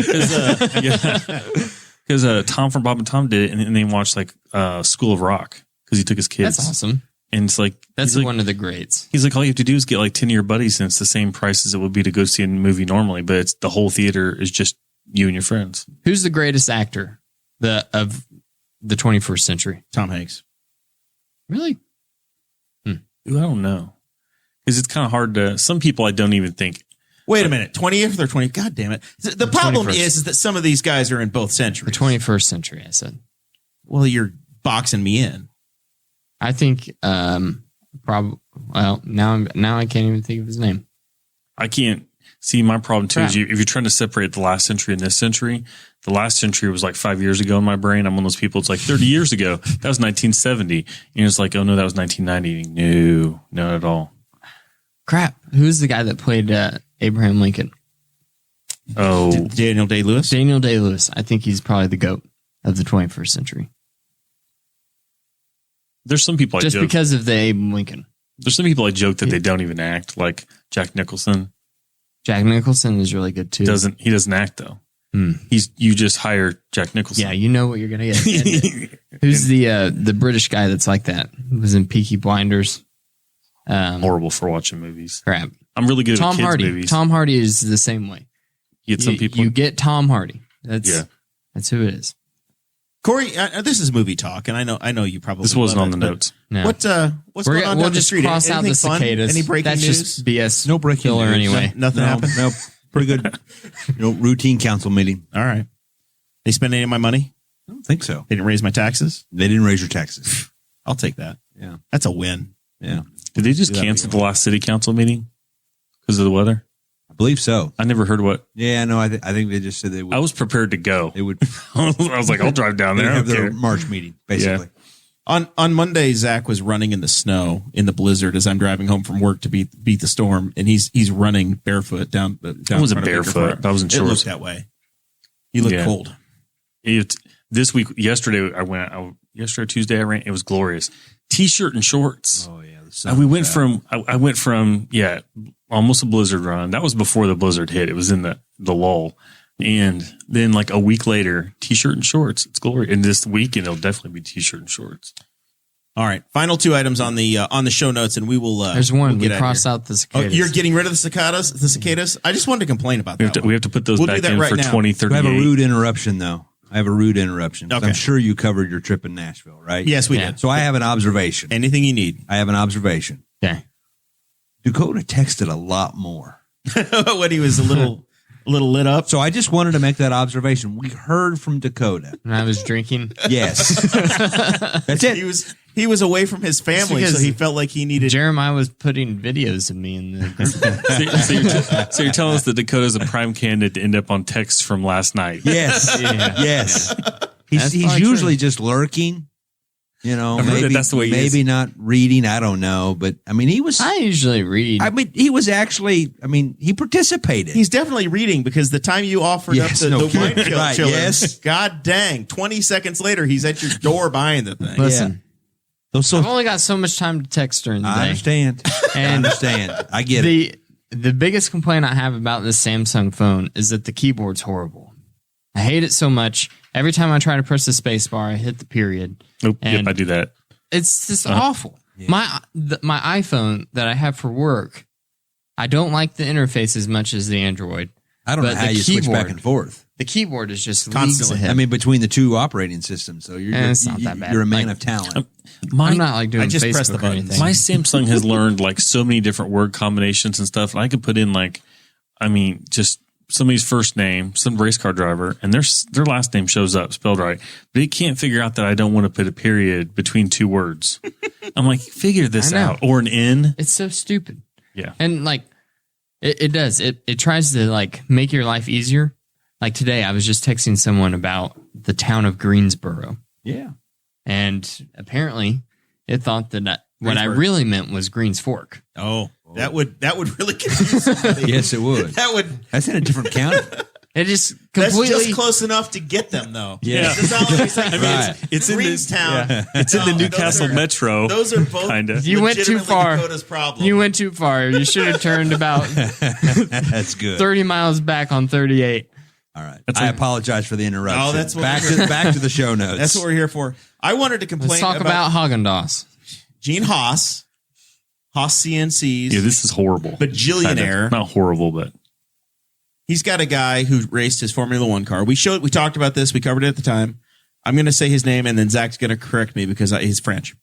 because Tom from Bob and Tom did it, and they watched School of Rock. Because he took his kids. That's awesome. And it's that's one of the greats. He's all you have to do is get 10 of your buddies, and it's the same price as it would be to go see a movie normally, but it's the whole theater is just you and your friends. Who's the greatest actor of the 21st century? Tom Hanks. Really? Ooh, I don't know. Because it's kind of hard to. Some people I don't even think. Wait a minute. 20th or 20th? God damn it. The problem 21st. is that some of these guys are in both The centuries. 21st century, I said. Well, you're boxing me in. I think well, now I can't even think of his name. I can't see. My problem too Crap. is if you're trying to separate the last century and this century, the last century was like 5 years ago in my brain. I'm one of those people. It's like 30 years ago. That was 1970. And it's like, oh no, that was 1990. No, not at all. Crap. Who's the guy that played Abraham Lincoln? Oh, Daniel Day-Lewis? Daniel Day-Lewis. I think he's probably the GOAT of the 21st century. there's some people I Just joke. because of the Abe Lincoln. There's some people I joke that they don't even act, like Jack Nicholson. Jack Nicholson is really good too. He doesn't act though. You just hire Jack Nicholson. Yeah, you know what you're gonna get. Who's the British guy that's like that? Who was in Peaky Blinders? Horrible for watching movies. Crap. I'm really good at Tom kids Hardy. movies. Tom Hardy is the same way. You get some people. You get Tom Hardy. That's who it is. Corey, this is movie talk, and I know you probably This wasn't love on the it, notes. No. What's going on we'll down the just street? cross out Anything the fun? cicadas. Any breaking That's news? just BS. No breaking filler news. anyway. Nothing happened? Nope. Pretty good. Routine council meeting. All right. They spend any of my money? I don't think so. They didn't raise my taxes? They didn't raise your taxes. I'll take that. Yeah. That's a win. Yeah. Did they just Do that cancel again. the last city council meeting because of the weather? I believe so. I never heard what. Yeah, no, I think they just said they would. I was prepared to go. They would I was like, I'll drive down there. I have don't their care. March meeting, basically. On Monday, Zach was running in the snow in the blizzard as I'm driving home from work to beat the storm, and he's running barefoot down. I wasn't in front of Baker barefoot. Farm. I was in It shorts. looked that way. You look Yeah. cold. This week, yesterday, yesterday, Tuesday, I ran. It was glorious. T-shirt and shorts. Oh, yeah. We went from, I went from, almost a blizzard run. That was before the blizzard hit. It was in the lull. And then like a week later, T-shirt and shorts. It's glorious. And this weekend, it'll definitely be T-shirt and shorts. All right. Final two items on the show notes, and we will. There's one. We'll We get crossed here. out the Oh, cicadas. you're getting rid of the cicadas? The cicadas? I just wanted to complain about that. We have to put those We'll do back that in right for now. 2038. I have a rude interruption, though. 'Cause Okay. I'm sure you covered your trip in Nashville, right? Yes, we Yeah. did. So I have an observation. Anything you need. I have an observation. Okay. Dakota texted a lot more. When he was a little lit up. So I just wanted to make that observation. We heard from Dakota. When I was drinking. Yes. That's it. He was away from his family, It's so because he felt like he needed. Jeremiah was putting videos of me in the. So you're telling us that Dakota's a prime candidate to end up on text from last night. Yes. Yeah. Yes. That's He's probably usually just lurking. I've heard that Maybe that's the way he maybe is. not reading. I don't know, but I mean, he was. I usually read. He was actually. I mean, he participated. He's definitely reading because the time you offered Yes, up no the wine kidding. Right, chiller, yes. God dang, 20 seconds later, he's at your door buying the thing. Listen, So I've only got so much time to text during the I day. understand. I And understand. I get it. the biggest complaint I have about this Samsung phone is that the keyboard's horrible. I hate it so much. Every time I try to press the space bar, I hit the period. Nope. And- Yep, I do that. It's just awful. My iPhone that I have for work, I don't like the interface as much as the Android. I don't know but how the you switch keyboard- back and forth. The keyboard is just Constantly. leagues ahead. I mean, between the two operating systems, so it's not that bad. You're a man Like- of talent. I'm not like doing I just Facebook pressed the or buttons. anything. My Samsung has learned like so many different word combinations and stuff. And I could put in just somebody's first name, some race car driver, and their last name shows up spelled right. But it can't figure out that I don't want to put a period between two words. I'm like, figure this I know. out. Or an N. It's so stupid. Yeah. And like it does. It tries to like make your life easier. Like today I was just texting someone about the town of Greensboro. Yeah. And apparently it thought that what I Greensburg. really meant was Greens Fork. Oh, that would really confuse somebody. Yes, it would. That's in a different county. It just just completely close enough to get them, though. Yeah. It's not like it's like, Right. It's in the- Greenstown. It's in the No, Newcastle those are- Metro. Those are both Kinda. You went too legitimately far. Dakota's problem. You went too far. You should have turned about That's good. 30 miles back on 38. All right. I apologize for the interruption. Oh, that's what back to the show notes. That's what we're here for. I wanted to complain Let's talk about Haagen-Dazs. Gene Haas CNCs. Yeah, this is horrible. Bajillionaire. Not horrible, but He's got a guy who raced his Formula One car. We talked about this. We covered it at the time. I'm going to say his name, and then Zach's going to correct me because he's French.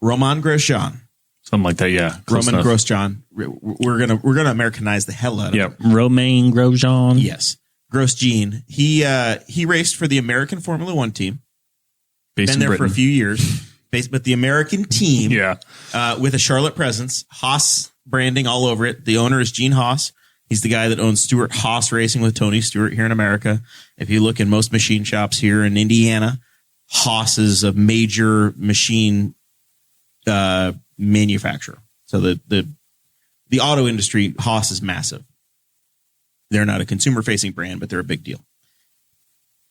Romain Grosjean. Something like that, yeah. Romain Grosjean. We're gonna Americanize the hell out of it. Yeah, Romain Grosjean. Yes, Grosjean. He raced for the American Formula One team. Been there for a few years. But the American team, with a Charlotte presence, Haas branding all over it. The owner is Gene Haas. He's the guy that owns Stewart Haas Racing with Tony Stewart here in America. If you look in most machine shops here in Indiana, Haas is a major machine manufacturer. So the auto industry, Haas is massive. They're not a consumer facing brand, but they're a big deal.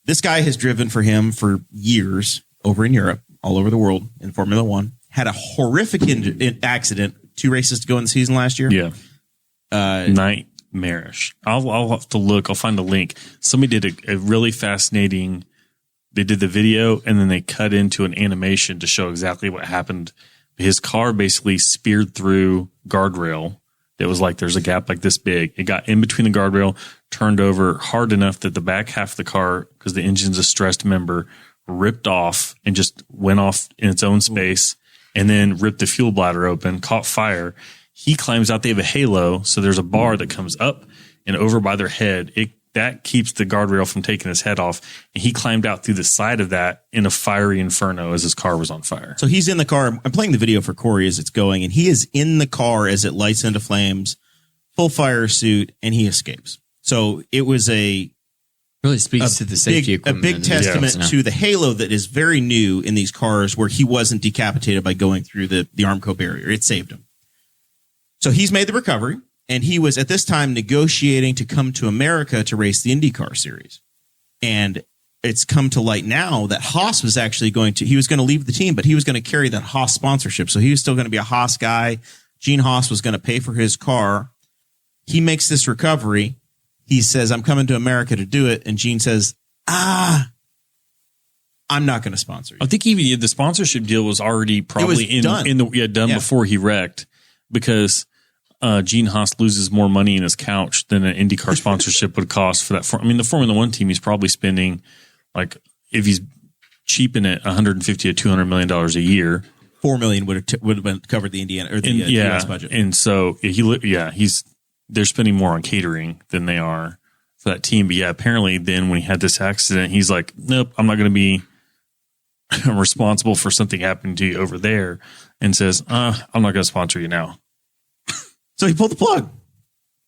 This guy has driven for him for years over in Europe, all over the world in Formula One. Had a horrific accident 2 races to go in the season last year. Yeah. Nightmarish. I'll have to look. I'll find the link. Somebody did a really fascinating, they did the video and then they cut into an animation to show exactly what happened. His car basically speared through guardrail. It was like there's a gap like this big. It got in between the guardrail, turned over hard enough that the back half of the car, because the engine's a stressed member, ripped off and just went off in its own space, and then ripped the fuel bladder open, caught fire. He climbs out. They have a halo, so there's a bar that comes up and over by their head. That keeps the guardrail from taking his head off. And he climbed out through the side of that in a fiery inferno as his car was on fire. So he's in the car. I'm playing the video for Corey as it's going, and he is in the car as it lights into flames, full fire suit, and he escapes. So it was really speaks to the safety equipment. A big testament to the halo that is very new in these cars, where he wasn't decapitated by going through the Armco barrier. It saved him. So he's made the recovery. And he was at this time negotiating to come to America to race the IndyCar series. And it's come to light now that Haas was actually he was going to leave the team, but he was going to carry that Haas sponsorship. So he was still going to be a Haas guy. Gene Haas was going to pay for his car. He makes this recovery. He says, I'm coming to America to do it. And Gene says, I'm not going to sponsor you. I think even the sponsorship deal was already probably done before he wrecked, because Gene Haas loses more money in his couch than an IndyCar sponsorship would cost for that. The Formula One team, he's probably spending, like, if he's cheaping it, $150 to $200 million a year. $4 million would have been covered the Indiana or the US budget. And so they're spending more on catering than they are for that team. But yeah, apparently then when he had this accident, he's like, nope, I'm not going to be responsible for something happening to you over there, and says, I'm not going to sponsor you now. So he pulled the plug,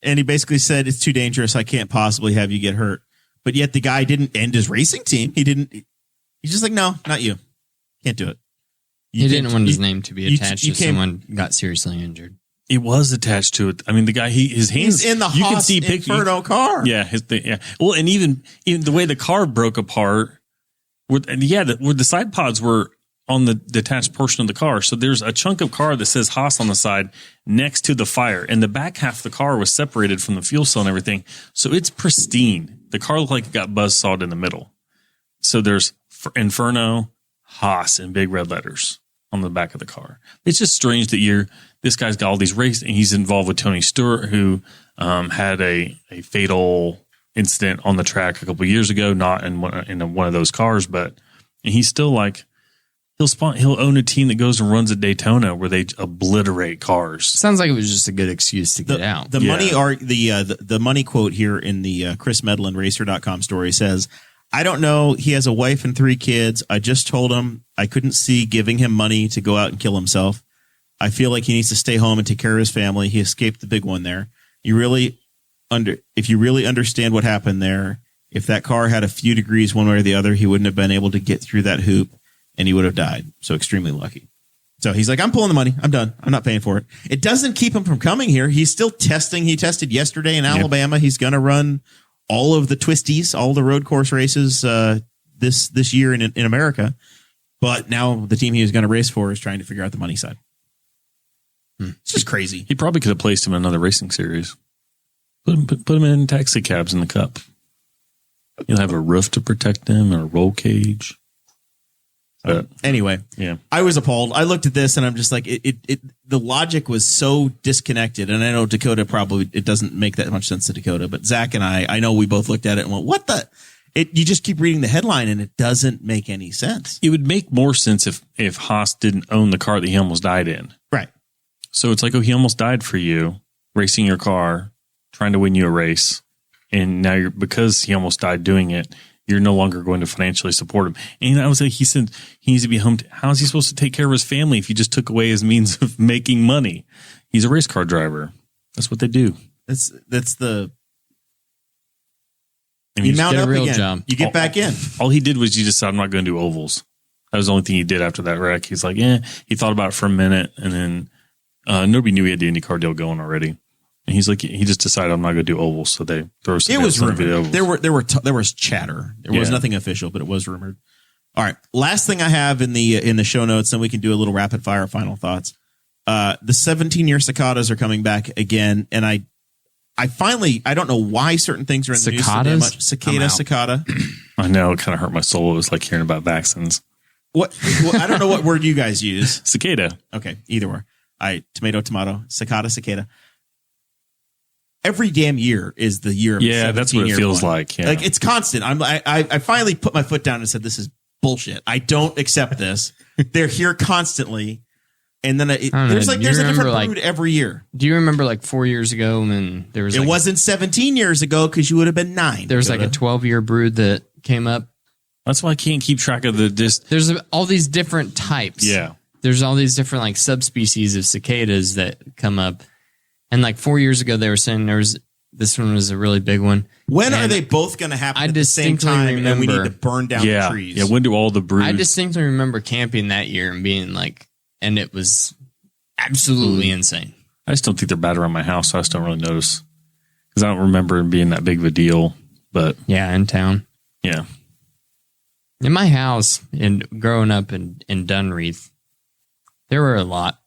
and he basically said, it's too dangerous. I can't possibly have you get hurt. But yet the guy didn't end his racing team. He's just like, no, not you. Can't do it. He didn't want his name to be attached if someone got seriously injured. It was attached to it. The guy, his hands, he's in the Haas Inferno car. Yeah. Well, and even the way the car broke apart, where the side pods were on the detached portion of the car. So there's a chunk of car that says Haas on the side next to the fire, and the back half of the car was separated from the fuel cell and everything. So it's pristine. The car looked like it got buzzsawed in the middle. So there's Inferno, Haas in big red letters on the back of the car. It's just strange that this guy's got all these races, and he's involved with Tony Stewart, who had a fatal incident on the track a couple of years ago, not in one of those cars, but he's still like, he'll own a team that goes and runs at Daytona where they obliterate cars. Sounds like it was just a good excuse to get out. The money quote here in the Chris Medlin Racer.com story says, I don't know. He has a wife and 3 kids. I just told him I couldn't see giving him money to go out and kill himself. I feel like he needs to stay home and take care of his family. He escaped the big one there. If you really understand what happened there, if that car had a few degrees one way or the other, he wouldn't have been able to get through that hoop, and he would have died. So extremely lucky. So he's like, I'm pulling the money. I'm done. I'm not paying for it. It doesn't keep him from coming here. He's still testing. He tested yesterday in Alabama. He's going to run all of the twisties, all the road course races this year in America. But now the team he was going to race for is trying to figure out the money side. It's just crazy. He probably could have placed him in another racing series. Put him in taxi cabs in the Cup. You'll have a roof to protect him and a roll cage. Anyway, I was appalled. I looked at this and I'm just like, the logic was so disconnected. And I know Dakota it doesn't make that much sense to Dakota, but Zach and I know we both looked at it and went, what the? You just keep reading the headline and it doesn't make any sense. It would make more sense if Haas didn't own the car that he almost died in. Right. So it's like, oh, he almost died for you, racing your car, trying to win you a race. And now because he almost died doing it, you're no longer going to financially support him. And I was like, he said he needs to be home. How is he supposed to take care of his family if you just took away his means of making money? He's a race car driver. That's what they do. That's the I mean, you mount get a up real again. job. You get back in. All he did was he decided, I'm not going to do ovals. That was the only thing he did after that wreck. He's like, yeah. He thought about it for a minute, and then nobody knew he had the IndyCar deal going already. And he's like, he just decided, I'm not going to do ovals. So they throw some. It was rumored. Ovals. There was chatter. There was nothing official, but it was rumored. All right. Last thing I have in the show notes, then we can do a little rapid fire final thoughts. The 17-year cicadas are coming back again, and I finally, I don't know why certain things are in the news so damn much. Cicada. I know, it kind of hurt my soul. It was like hearing about vaccines. What? I don't know what word you guys use. Cicada. Okay, either way. Tomato, cicada. Every damn year is the year of Yeah, that's what it feels one. like. Yeah. Like it's constant. I finally put my foot down and said, this is bullshit. I don't accept this. They're here constantly. And then there's a different brood every year. Do you remember like 4 years ago when there was? It wasn't 17 years ago because you would have been 9. There was like a 12-year brood that came up. That's why I can't keep track of There's all these different types. Yeah. There's all these different like subspecies of cicadas that come up. And like 4 years ago, they were saying this one was a really big one. When are they both going to happen at the same time? And we need to burn down the trees. Yeah. When do all the broods? I distinctly remember camping that year and being like, and it was absolutely insane. I just don't think they're bad around my house. So I just don't really notice because I don't remember it being that big of a deal. But yeah, in town. Yeah. In my house and growing up in Dunreath, there were a lot.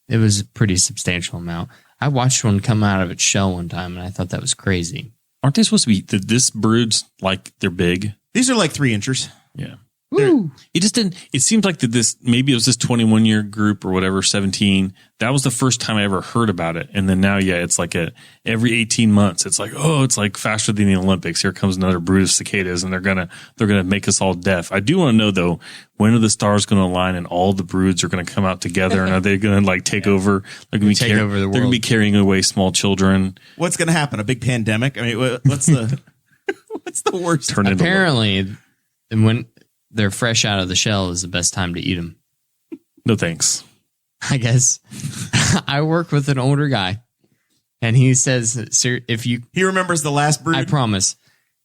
It was a pretty substantial amount. I watched one come out of its shell one time, and I thought that was crazy. Aren't they supposed to be this broods like they're big? These are like 3 inchers. Yeah. It just didn't. It seemed like maybe it was this 21-year group or whatever, 17. That was the first time I ever heard about it. And then now, it's like every 18 months, it's like, oh, it's like faster than the Olympics. Here comes another brood of cicadas, and they're gonna make us all deaf. I do want to know though, when are the stars going to align and all the broods are going to come out together, and are they going to like take over? They're going to take over the world. They're going to be carrying away small children. What's going to happen? A big pandemic? I mean, what's the what's the worst? Apparently, when they're fresh out of the shell is the best time to eat them. No thanks. I guess. I work with an older guy, and he says, "Sir, he remembers the last brood." I promise.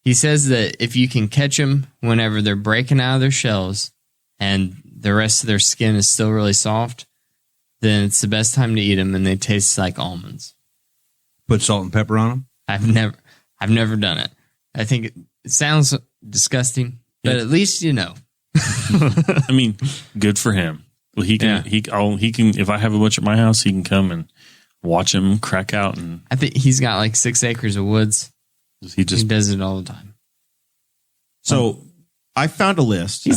He says that if you can catch them whenever they're breaking out of their shells, and the rest of their skin is still really soft, then it's the best time to eat them, and they taste like almonds. Put salt and pepper on them. I've never done it. I think it sounds disgusting. But at least you know. I mean, good for him. Well, he can. If I have a bunch at my house, he can come and watch him crack out. And I think he's got like 6 acres of woods. He does it all the time. So I found a list.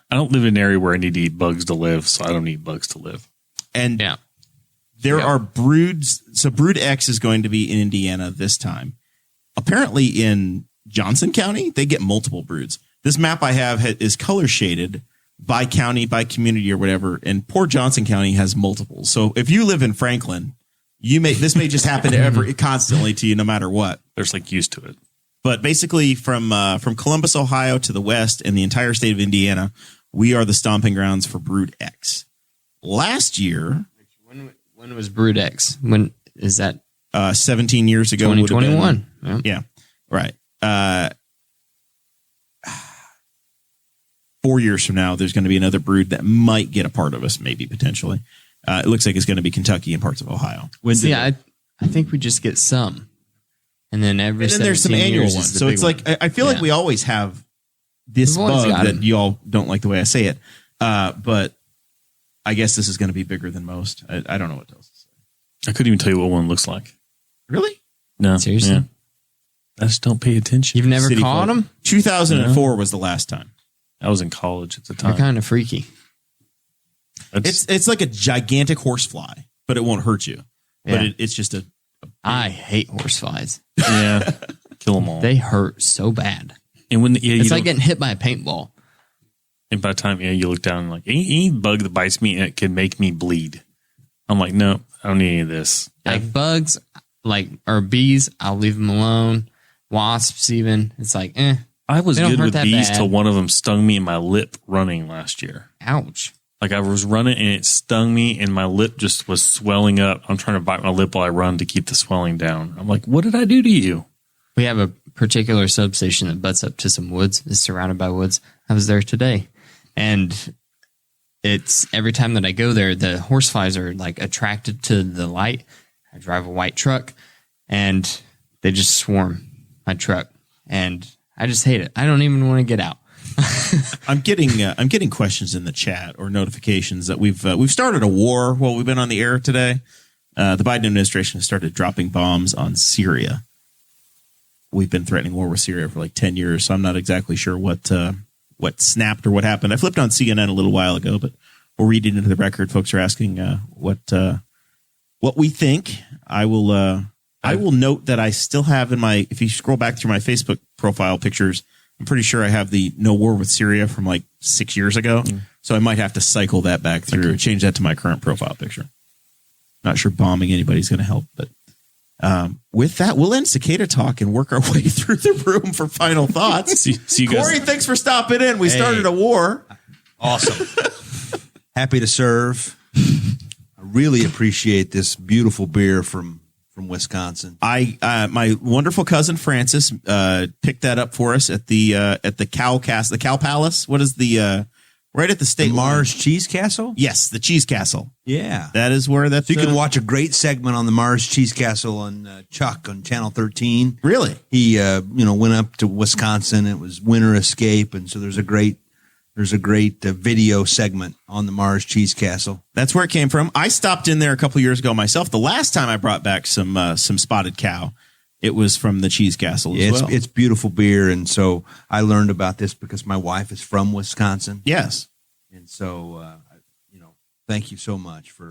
I don't live in an area where I need to eat bugs to live, so I don't eat bugs to live. And there are broods. So Brood X is going to be in Indiana this time. Apparently, in Johnson County, they get multiple broods. This map I have is color shaded by county, by community or whatever. And poor Johnson County has multiples. So if you live in Franklin, this may just happen constantly to you, no matter what. There's like used to it. But basically from Columbus, Ohio to the west and the entire state of Indiana, we are the stomping grounds for Brood X. Last year. When was Brood X? When is that? 17 years ago. 2021. Yeah. Right. 4 years from now, there's going to be another brood that might get a part of us, maybe potentially. It looks like it's going to be Kentucky and parts of Ohio. I think we just get some, and then there's some annual ones. So it's like I feel like we always have this bug that you all don't like the way I say it, but I guess this is going to be bigger than most. I don't know what else to say. I couldn't even tell you what one looks like. Really? No, seriously. Yeah. I just don't pay attention. You've never caught them? 2004 was the last time. I was in college at the time. They're kind of freaky. It's like a gigantic horsefly, but it won't hurt you. Yeah. But it's just I hate horseflies. Yeah, kill them all. They hurt so bad. And when it's like getting hit by a paintball. And by the time you look down, like any bug that bites me, it can make me bleed. I'm like, no, I don't need any of this. Like bugs, or bees, I'll leave them alone. Wasps, even, it's like, I was good with bees bad. till one of them stung me in my lip running last year. Ouch. Like I was running and it stung me and my lip just was swelling up. I'm trying to bite my lip while I run to keep the swelling down. I'm like, what did I do to you? We have a particular substation that butts up to some woods. It's surrounded by woods. I was there today. And it's every time that I go there, the horseflies are like attracted to the light. I drive a white truck and they just swarm my truck. And I just hate it. I don't even want to get out. I'm getting questions in the chat or notifications that we've started a war while we've been on the air today. The Biden administration has started dropping bombs on Syria. We've been threatening war with Syria for like 10 years, so I'm not exactly sure what snapped or what happened. I flipped on CNN a little while ago, but we're reading into the record. Folks are asking what we think. I will note that I still have if you scroll back through my Facebook profile pictures, I'm pretty sure I have the no war with Syria from like 6 years ago. So I might have to cycle that back through, change that to my current profile picture. Not sure bombing anybody's going to help, but with that, we'll end cicada talk and work our way through the room for final thoughts. See you guys. Corey, thanks for stopping in. We started a war. Awesome. Happy to serve. I really appreciate this beautiful beer from Wisconsin. My wonderful cousin Francis picked that up for us at the Cow Palace. What is the right at the state Mars line? Cheese Castle? Yes, the Cheese Castle. Yeah, that is where that's. So you can watch a great segment on the Mars Cheese Castle on Chuck on Channel 13. Really? He went up to Wisconsin. It was winter escape, and so there's a great video segment on the Mars Cheese Castle. That's where it came from. I stopped in there a couple years ago myself. The last time I brought back some spotted cow, it was from the Cheese Castle as well. It's beautiful beer, and so I learned about this because my wife is from Wisconsin. Yes, and so thank you so much for.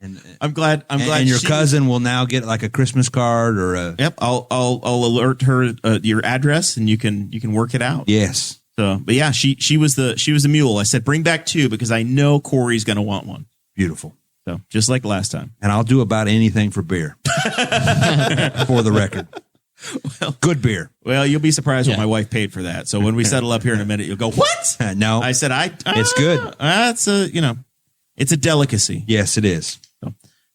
And I'm glad. And your cousin will now get like a Christmas card or a. Yep, I'll alert her your address, and you can work it out. Yes. So, but yeah, she was the mule. I said, bring back two because I know Corey's going to want one. Beautiful. So just like last time. And I'll do about anything for beer. For the record. Well, good beer. Well, you'll be surprised what my wife paid for that. So when we settle up here in a minute, you'll go, what? No. I said, it's good. It's a delicacy. Yes, it is. So,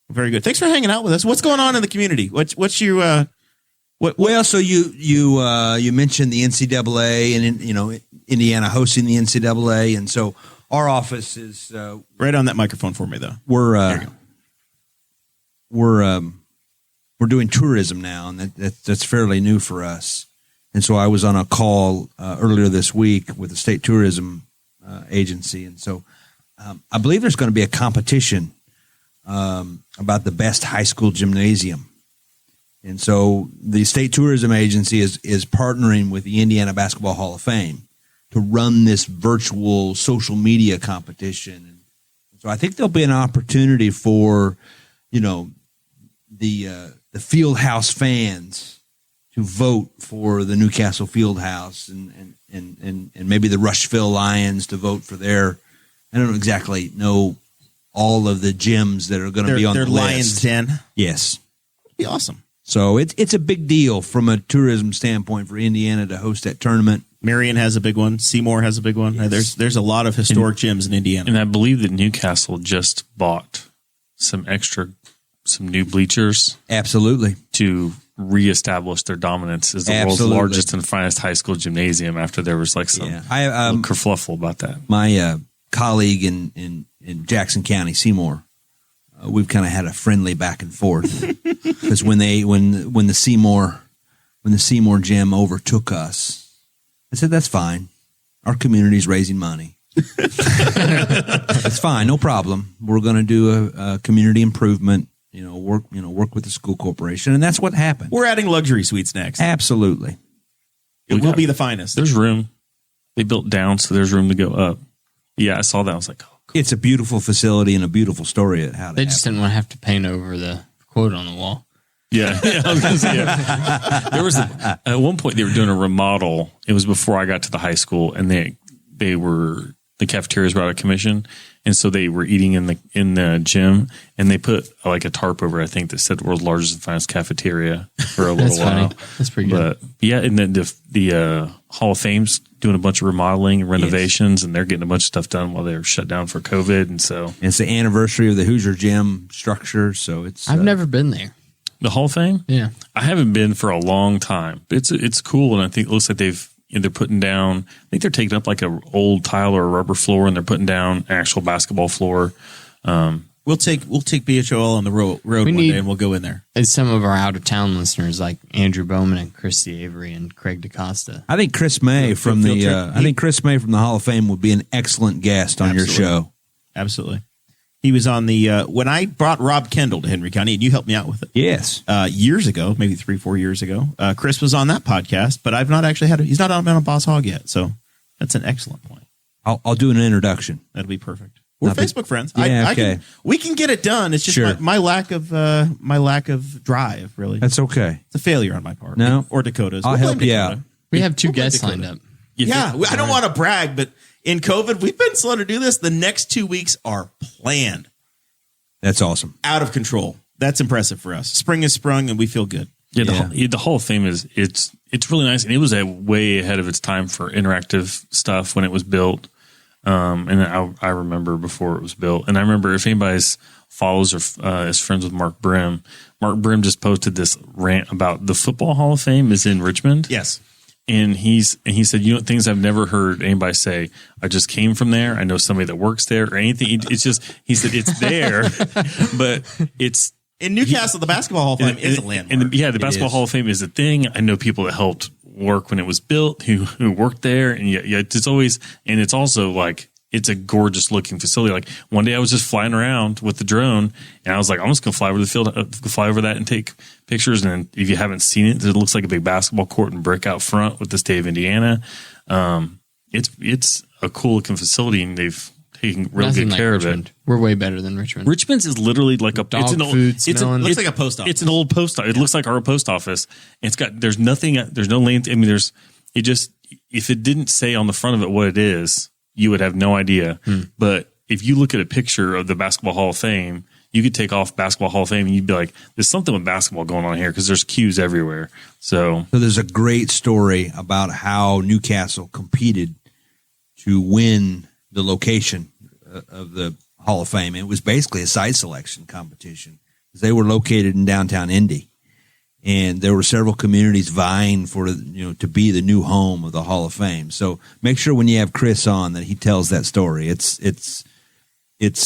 very good. Thanks for hanging out with us. What's going on in the community? What's your, Well, so you mentioned the NCAA and Indiana hosting the NCAA, and so our office is right on that microphone for me though. We're doing tourism now, and that's fairly new for us. And so I was on a call earlier this week with the state tourism agency, and so I believe there's going to be a competition about the best high school gymnasium. And so the state tourism agency is partnering with the Indiana Basketball Hall of Fame to run this virtual social media competition. And so I think there'll be an opportunity for, the field house fans to vote for the Newcastle field house and maybe the Rushville Lions to vote for their, I don't exactly know all of the gyms that are going to be on the list. Their Lions Den. Yes. That'd be awesome. So it's a big deal from a tourism standpoint for Indiana to host that tournament. Marion has a big one. Seymour has a big one. Yes. There's a lot of historic gyms in Indiana. And I believe that Newcastle just bought some new bleachers. Absolutely. To reestablish their dominance as the world's largest and finest high school gymnasium after there was like some kerfluffle about that. My colleague in Jackson County, Seymour, we've kind of had a friendly back and forth because when the Seymour gym overtook us, I said, that's fine. Our community's raising money. It's fine. No problem. We're going to do a community improvement, work with the school corporation. And that's what happened. We're adding luxury suites next. Absolutely. It will be the finest. There's room. They built down, so there's room to go up. Yeah, I saw that. I was like, oh, cool. It's a beautiful facility and a beautiful story at how they just didn't want to have to paint over the quote on the wall. Yeah, I was gonna say, there was at one point they were doing a remodel. It was before I got to the high school, and the cafeterias were out of commission, and so they were eating in the gym, and they put like a tarp over, I think, that said "World's Largest and Finest Cafeteria" for a little while. Funny. That's pretty good. But yeah, and then the Hall of Fame's doing a bunch of remodeling and renovations, and they're getting a bunch of stuff done while they're shut down for COVID, and so it's the anniversary of the Hoosier Gym structure, so it's. I've never been there. The Hall of Fame? Yeah. I haven't been for a long time. It's cool, and I think it looks like they're putting down, I think they're taking up like an old tile or a rubber floor, and they're putting down an actual basketball floor. We'll take BHOL on the road one day, and we'll go in there. And some of our out-of-town listeners, like Andrew Bowman and Christy Avery and Craig DaCosta. I think Chris May from the Hall of Fame would be an excellent guest on your show. Absolutely. He was on the when I brought Rob Kendall to Henry County, and you helped me out with it. Yes, years ago, maybe 3-4 years ago. Chris was on that podcast, but I've not actually he's not been on Boss Hog yet. So that's an excellent point. I'll do an introduction. That'll be perfect. We're Facebook friends. Yeah, okay. We can get it done. It's just my lack of drive. Really, that's okay. It's a failure on my part. No, or Dakota's. I'll help you out. We have two guests lined up. Yeah, I don't want to brag, but in COVID, we've been slow to do this. The next 2 weeks are planned. That's awesome. Out of control. That's impressive for us. Spring is sprung, and we feel good. Yeah, the Hall of Fame it's really nice, and it was way ahead of its time for interactive stuff when it was built. And I remember before it was built, and I remember if anybody follows or is friends with Mark Brim just posted this rant about the Football Hall of Fame is in Richmond. Yes. And he said, things I've never heard anybody say. I just came from there. I know somebody that works there or anything. It's just, he said, it's there, but it's in Newcastle. The Basketball Hall of Fame is a landmark. The Basketball Hall of Fame is a thing. I know people that helped work when it was built who worked there. And it's always, and it's also like, it's a gorgeous looking facility. Like one day I was just flying around with the drone, and I was like, I'm just going to fly over the field, fly over that and take pictures. And if you haven't seen it, it looks like a big basketball court and brick out front with the state of Indiana. It's a cool looking facility, and they've taken real good care of it. We're way better than Richmond. Richmond's is literally like a dog food smelling. It looks like a post office. It's an old post office. It looks like our post office. It's got, there's nothing, there's no lanes. I mean, if it didn't say on the front of it what it is, you would have no idea. But if you look at a picture of the Basketball Hall of Fame, you could take off Basketball Hall of Fame and you'd be like, there's something with basketball going on here because there's cues everywhere. So there's a great story about how Newcastle competed to win the location of the Hall of Fame. It was basically a site selection competition. They were located in downtown Indy, and there were several communities vying for, to be the new home of the Hall of Fame. So make sure when you have Chris on that he tells that story. It's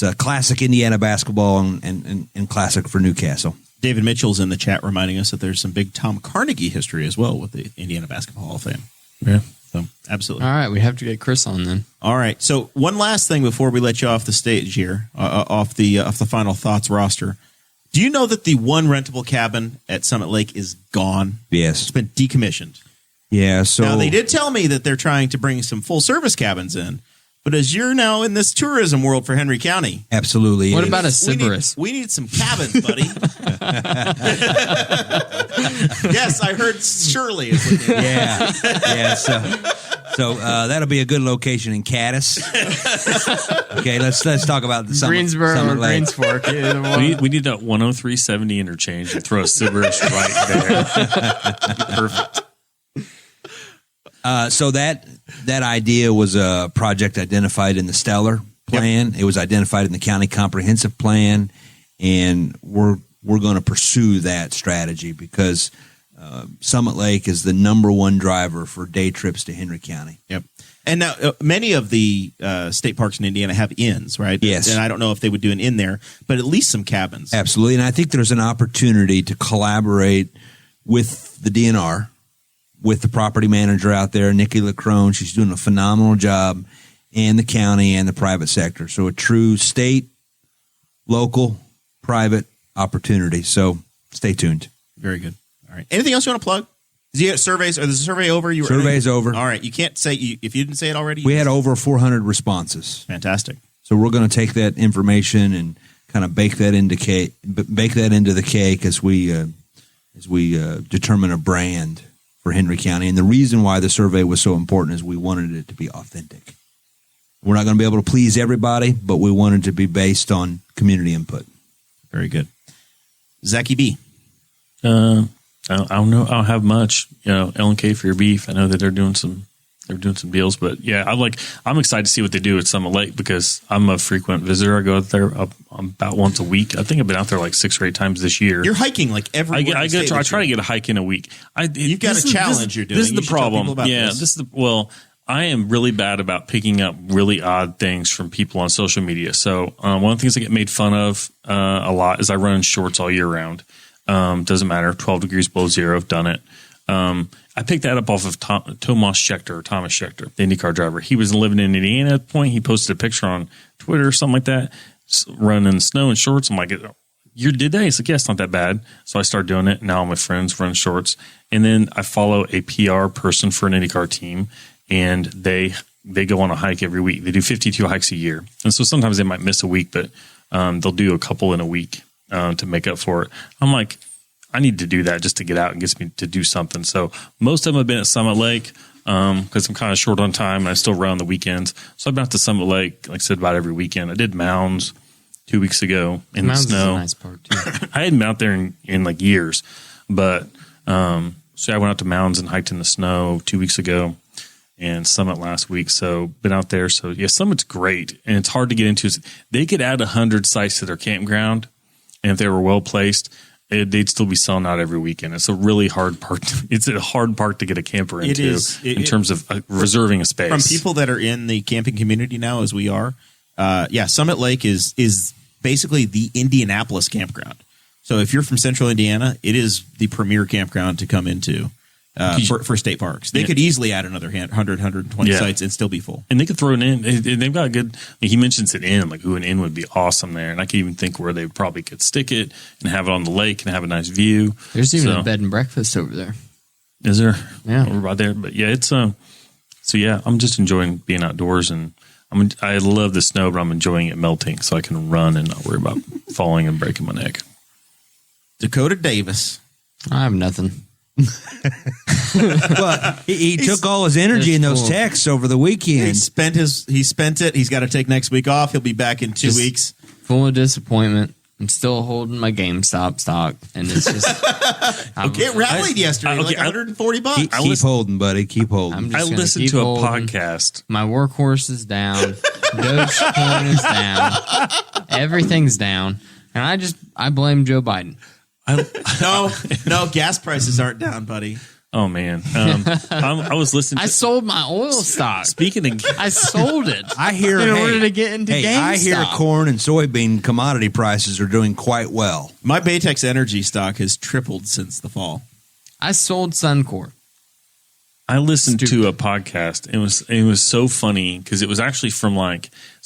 a classic Indiana basketball and classic for Newcastle. David Mitchell's in the chat reminding us that there's some big Tom Carnegie history as well with the Indiana Basketball Hall of Fame. Yeah. So absolutely. All right, we have to get Chris on then. All right. So one last thing before we let you off the stage here, off the Final Thoughts roster. Do you know that the one rentable cabin at Summit Lake is gone? Yes. It's been decommissioned. Yeah. So now they did tell me that they're trying to bring some full service cabins in. But as you're now in this tourism world for Henry County. Absolutely. What about a Sybaris? We need some cabins, buddy. Yes, I heard Shirley is looking. Yeah. Yeah. So that'll be a good location in Caddis. Okay, let's talk about the Greensboro or Greens Fork. We need that 10370 interchange and throw a Sybaris right there. Perfect. So that idea was a project identified in the Stellar Plan. Yep. It was identified in the County Comprehensive Plan, and we're going to pursue that strategy because Summit Lake is the number one driver for day trips to Henry County. Yep. And now many of the state parks in Indiana have inns, right? Yes. And I don't know if they would do an inn there, but at least some cabins. Absolutely. And I think there's an opportunity to collaborate with the DNR, with the property manager out there, Nikki LaCrone. She's doing a phenomenal job, and the county and the private sector. So a true state, local, private opportunity. So stay tuned. Very good. All right. Anything else you want to plug? Is the surveys? Are the survey over? Survey's over. All right. You can't say if you didn't say it already. We had over 400 responses. Fantastic. So we're going to take that information and kind of bake that into the cake as we as we determine a brand for Henry County. And the reason why the survey was so important is we wanted it to be authentic. We're not going to be able to please everybody, but we wanted it to be based on community input. Very good. Zachy B. I don't know. I don't have much. L&K for your beef. I know that they're doing some deals, but yeah, I'm excited to see what they do at Summit Lake because I'm a frequent visitor. I go out there about once a week. I think I've been out there like 6 or 8 times this year. You're hiking like every week. I try to get a hike in a week. You've got a challenge you're doing. This is the problem. Yeah, I am really bad about picking up really odd things from people on social media. So one of the things I get made fun of a lot is I run in shorts all year round. Doesn't matter. 12 degrees below zero. I've done it. I picked that up off of Thomas Schechter, the IndyCar driver. He was living in Indiana at the point. He posted a picture on Twitter or something like that, running in the snow in shorts. I'm like, you did that? He's like, yeah, it's not that bad. So I started doing it. Now all my friends run shorts. And then I follow a PR person for an IndyCar team, and they go on a hike every week. They do 52 hikes a year. And so sometimes they might miss a week, but they'll do a couple in a week to make up for it. I'm like, I need to do that just to get out and gets me to do something. So most of them have been at Summit Lake because I'm kind of short on time and I still run on the weekends. So I've been out to Summit Lake, like I said, about every weekend. I did Mounds 2 weeks ago in the snow. Is a nice park too. I hadn't been out there in like years, but so I went out to Mounds and hiked in the snow 2 weeks ago and Summit last week. So been out there. So yeah, Summit's great and it's hard to get into. They could add 100 sites to their campground, and if they were well placed, they'd still be selling out every weekend. It's a really hard park. It's a hard park to get a camper into in terms of reserving a space. From people that are in the camping community now, as we are, Summit Lake is basically the Indianapolis campground. So if you're from Central Indiana, it is the premier campground to come into for state parks. They could easily add another 120 sites and still be full. And they could throw an inn. They've got a good. He mentions an inn, like an inn would be awesome there. And I could even think where they probably could stick it and have it on the lake and have a nice view. There's even a bed and breakfast over there. Is there? Yeah, over by there. But yeah, it's so yeah. I'm just enjoying being outdoors, and I love the snow, but I'm enjoying it melting, so I can run and not worry about falling and breaking my neck. Dakota Davis. I have nothing. Well, he took all his energy in those texts over the weekend. He spent it. He's got to take next week off. He'll be back in 2 weeks. Full of disappointment. I'm still holding my GameStop stock, and it's just it rallied yesterday, like $140. Keep holding, buddy. Keep holding. I listened to a podcast. My workhorse is down. Dogecoin is down. Everything's down, and I blame Joe Biden. No, gas prices aren't down, buddy. Oh man, I was listening. I sold my oil stock. Speaking of, I sold it. I hear in order to get into GameStop. I hear corn and soybean commodity prices are doing quite well. My Baytex Energy stock has tripled since the fall. I sold Suncor. I listened to a podcast. It was so funny because it was actually from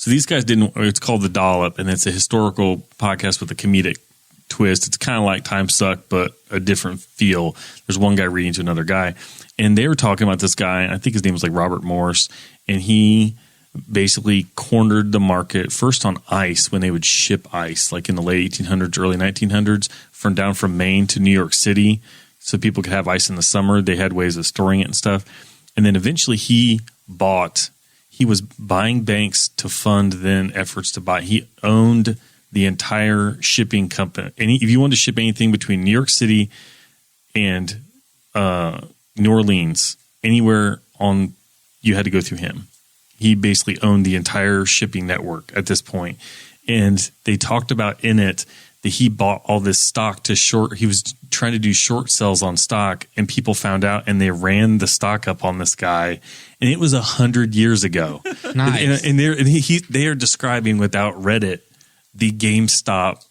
these guys didn't. It's called The Dollop, and it's a historical podcast with a comedic twist. It's kind of like Time Suck, but a different feel. There's one guy reading to another guy, and they were talking about this guy. I think his name was like Robert Morris, and he basically cornered the market first on ice when they would ship ice, like in the late 1800s, early 1900s, down from Maine to New York City, so people could have ice in the summer. They had ways of storing it and stuff, and then eventually he was buying banks to fund then efforts to buy. He owned the entire shipping company. And if you wanted to ship anything between New York City and New Orleans, anywhere you had to go through him. He basically owned the entire shipping network at this point. And they talked about in it that he bought all this stock he was trying to do short sales on stock, and people found out and they ran the stock up on this guy. And it was 100 years ago. Nice. And they are describing without Reddit the GameStop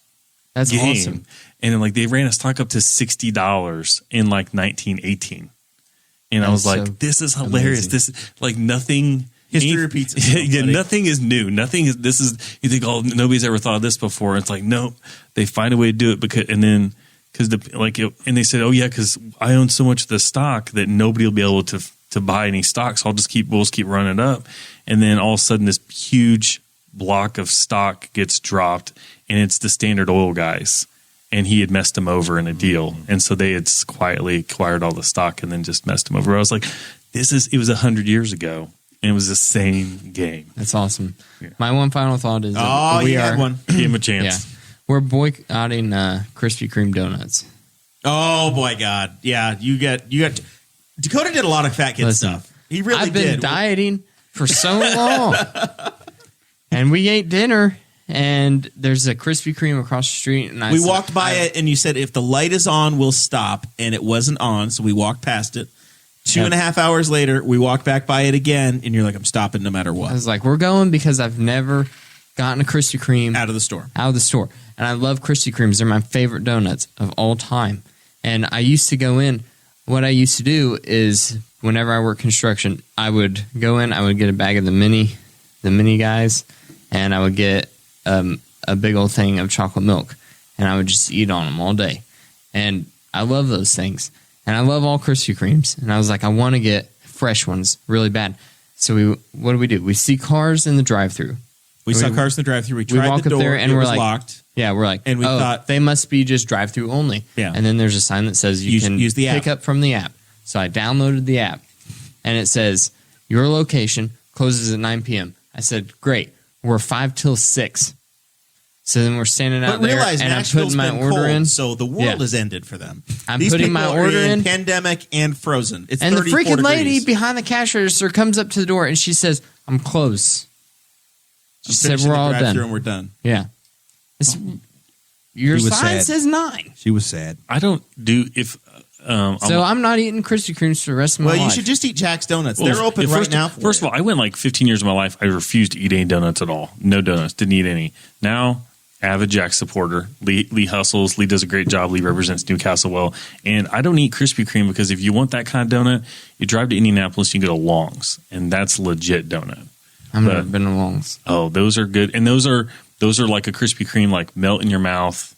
That's game. awesome. And then they ran a stock up to $60 in 1918. And I was like, this is hilarious. Amazing. This is nothing. History repeats itself, Yeah, buddy. nothing is new. You think, nobody's ever thought of this before. It's like, no, they find a way to do it and they said, oh yeah, because I own so much of the stock that nobody will be able to buy any stock. So we'll just keep running it up. And then all of a sudden this huge block of stock gets dropped, and it's the Standard Oil guys. and he had messed him over in a deal. And so they had quietly acquired all the stock and then just messed him over. I was like, it was 100 years ago. And it was the same game. That's awesome. Yeah. My one final thought is had one. Give him a chance. Yeah, we're boycotting Krispy Kreme donuts. Oh boy, God. Yeah, you got Dakota did a lot of fat kid stuff. He really did. I've been dieting for so long. And we ate dinner, and there's a Krispy Kreme across the street. And we walked by it, and you said, if the light is on, we'll stop. And it wasn't on, so we walked past it. 2.5 hours later, we walked back by it again, and you're like, I'm stopping no matter what. I was like, we're going because I've never gotten a Krispy Kreme. Out of the store. And I love Krispy Kremes. They're my favorite donuts of all time. And I used to go in. What I used to do is whenever I work construction, I would go in, I would get a bag of the mini guys, and I would get a big old thing of chocolate milk, and I would just eat on them all day. And I love those things. And I love all Krispy Kremes. And I was like, I want to get fresh ones really bad. So what do? We see cars in the drive-thru. We saw cars in the drive-thru. We tried walk the door. Up there and we're like, locked. Yeah, we're like, and we thought they must be just drive-thru only. Yeah. And then there's a sign that says you can use the app. pick up from the app. So I downloaded the app, and it says your location closes at 9 p.m. I said, great. We're 5 till 6. So then we're standing out there, and I'm putting my order in. So the world has ended for them. These putting my order in. Pandemic and frozen. It's and 34 the freaking degrees. lady behind the cash register comes up to the door, and she says, I'm close. She said, we're all done. And we're done. Yeah. Your sign says 9. She was sad. I don't do if. I'm not eating Krispy Kremes for the rest of my life. Well, you should just eat Jack's Donuts. They're open right now. First of all, I went like 15 years of my life. I refused to eat any donuts at all. No donuts. Didn't eat any. Now, avid Jack supporter. Lee hustles. Lee does a great job. Lee represents Newcastle well. And I don't eat Krispy Kreme because if you want that kind of donut, you drive to Indianapolis, you can go to Long's, and that's legit donut. I've never been to Long's. Oh, those are good. And those are like a Krispy Kreme, like melt in your mouth,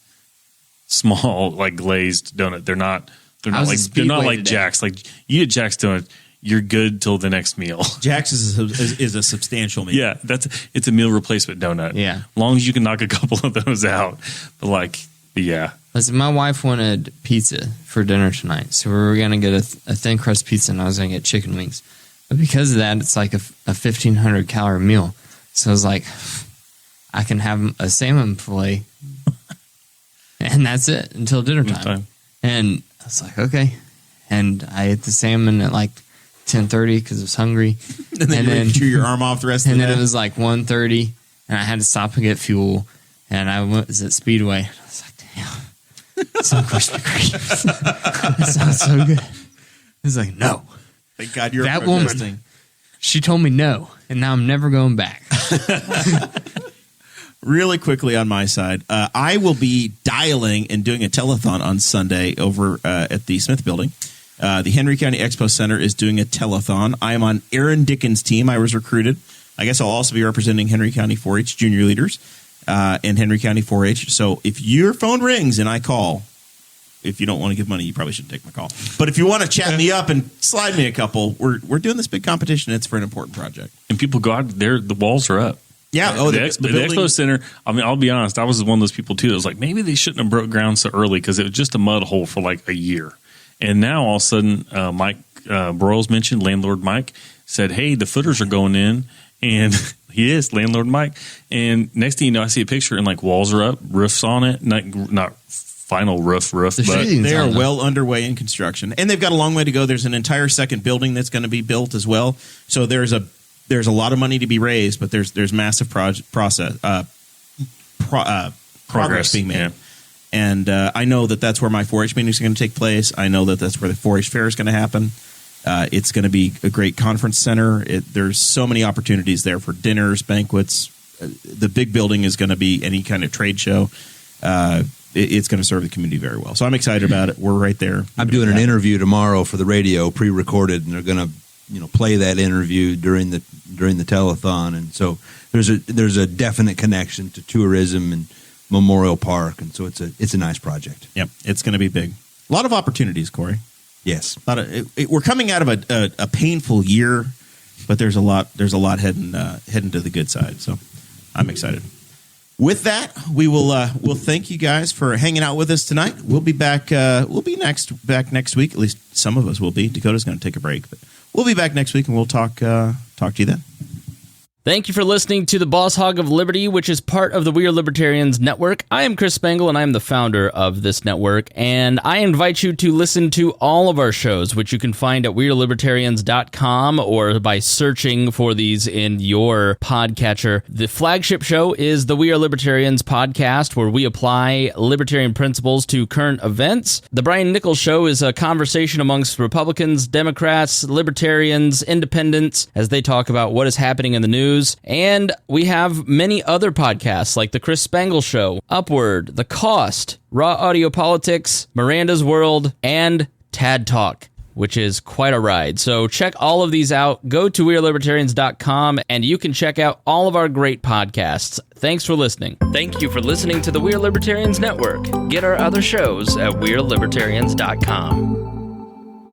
small, like glazed donut. They're not like Jack's. Like you eat Jack's donut, you're good till the next meal. Jack's is a substantial meal. Yeah, it's a meal replacement donut. Yeah, as long as you can knock a couple of those out. But yeah. Listen, my wife wanted pizza for dinner tonight, so we were gonna get a thin crust pizza, and I was gonna get chicken wings. But because of that, it's like a 1,500 calorie meal. So I was like, I can have a salmon fillet, and that's it until dinner time. And I was like, okay. And I ate the salmon at like 10:30 because I was hungry. and then you chew your arm off the rest of the day. And then it was like 1:30, and I had to stop and get fuel. And I was at Speedway. I was like, damn, some Krispy Kremes. That sounds so good. I was like, no. Thank God you're that protesting. woman. She told me no, and now I'm never going back. Really quickly on my side, I will be dialing and doing a telethon on Sunday over at the Smith Building. The Henry County Expo Center is doing a telethon. I am on Aaron Dickens' team. I was recruited. I guess I'll also be representing Henry County 4-H junior leaders and Henry County 4-H. So if your phone rings and I call, if you don't want to give money, you probably shouldn't take my call. But if you want to chat me up and slide me a couple, we're doing this big competition. It's for an important project. And people go out there, the walls are up. Yeah. Oh, the Expo Center. I mean, I'll be honest. I was one of those people too that was like, maybe they shouldn't have broke ground so early because it was just a mud hole for like a year. And now all of a sudden, Mike Morrell's mentioned, landlord Mike said, "Hey, the footers are going in," and he is landlord Mike. And next thing you know, I see a picture and like walls are up, roofs on it, not final roof, but they are well underway in construction, and they've got a long way to go. There's an entire second building that's going to be built as well. So there's a lot of money to be raised, but there's massive progress being made. Yeah. And I know that's where my 4-H meeting is going to take place. I know that's where the 4-H fair is going to happen. It's going to be a great conference center. There's so many opportunities there for dinners, banquets. The big building is going to be any kind of trade show. It's going to serve the community very well. So I'm excited about it. We're right there. I'm doing an interview tomorrow for the radio, pre-recorded, and they're going to play that interview during the telethon. And so there's a definite connection to tourism and Memorial Park, and so it's a nice project. Yep, it's going to be big. A lot of opportunities, Corey. Yes, we're coming out of a painful year, but there's a lot heading to the good side. So I'm excited. With that, we'll thank you guys for hanging out with us tonight. We'll be back. We'll be back next week. At least some of us will be. Dakota's going to take a break, but we'll be back next week, and we'll talk to you then. Thank you for listening to the Boss Hog of Liberty, which is part of the We Are Libertarians Network. I am Chris Spangle, and I am the founder of this network, and I invite you to listen to all of our shows, which you can find at wearelibertarians.com or by searching for these in your podcatcher. The flagship show is the We Are Libertarians podcast, where we apply libertarian principles to current events. The Brian Nichols Show is a conversation amongst Republicans, Democrats, Libertarians, Independents, as they talk about what is happening in the news. And we have many other podcasts like The Chris Spangle Show, Upward, The Cost, Raw Audio Politics, Miranda's World, and Tad Talk, which is quite a ride. So check all of these out. Go to wearelibertarians.com and you can check out all of our great podcasts. Thanks for listening. Thank you for listening to the We Are Libertarians Network. Get our other shows at wearelibertarians.com.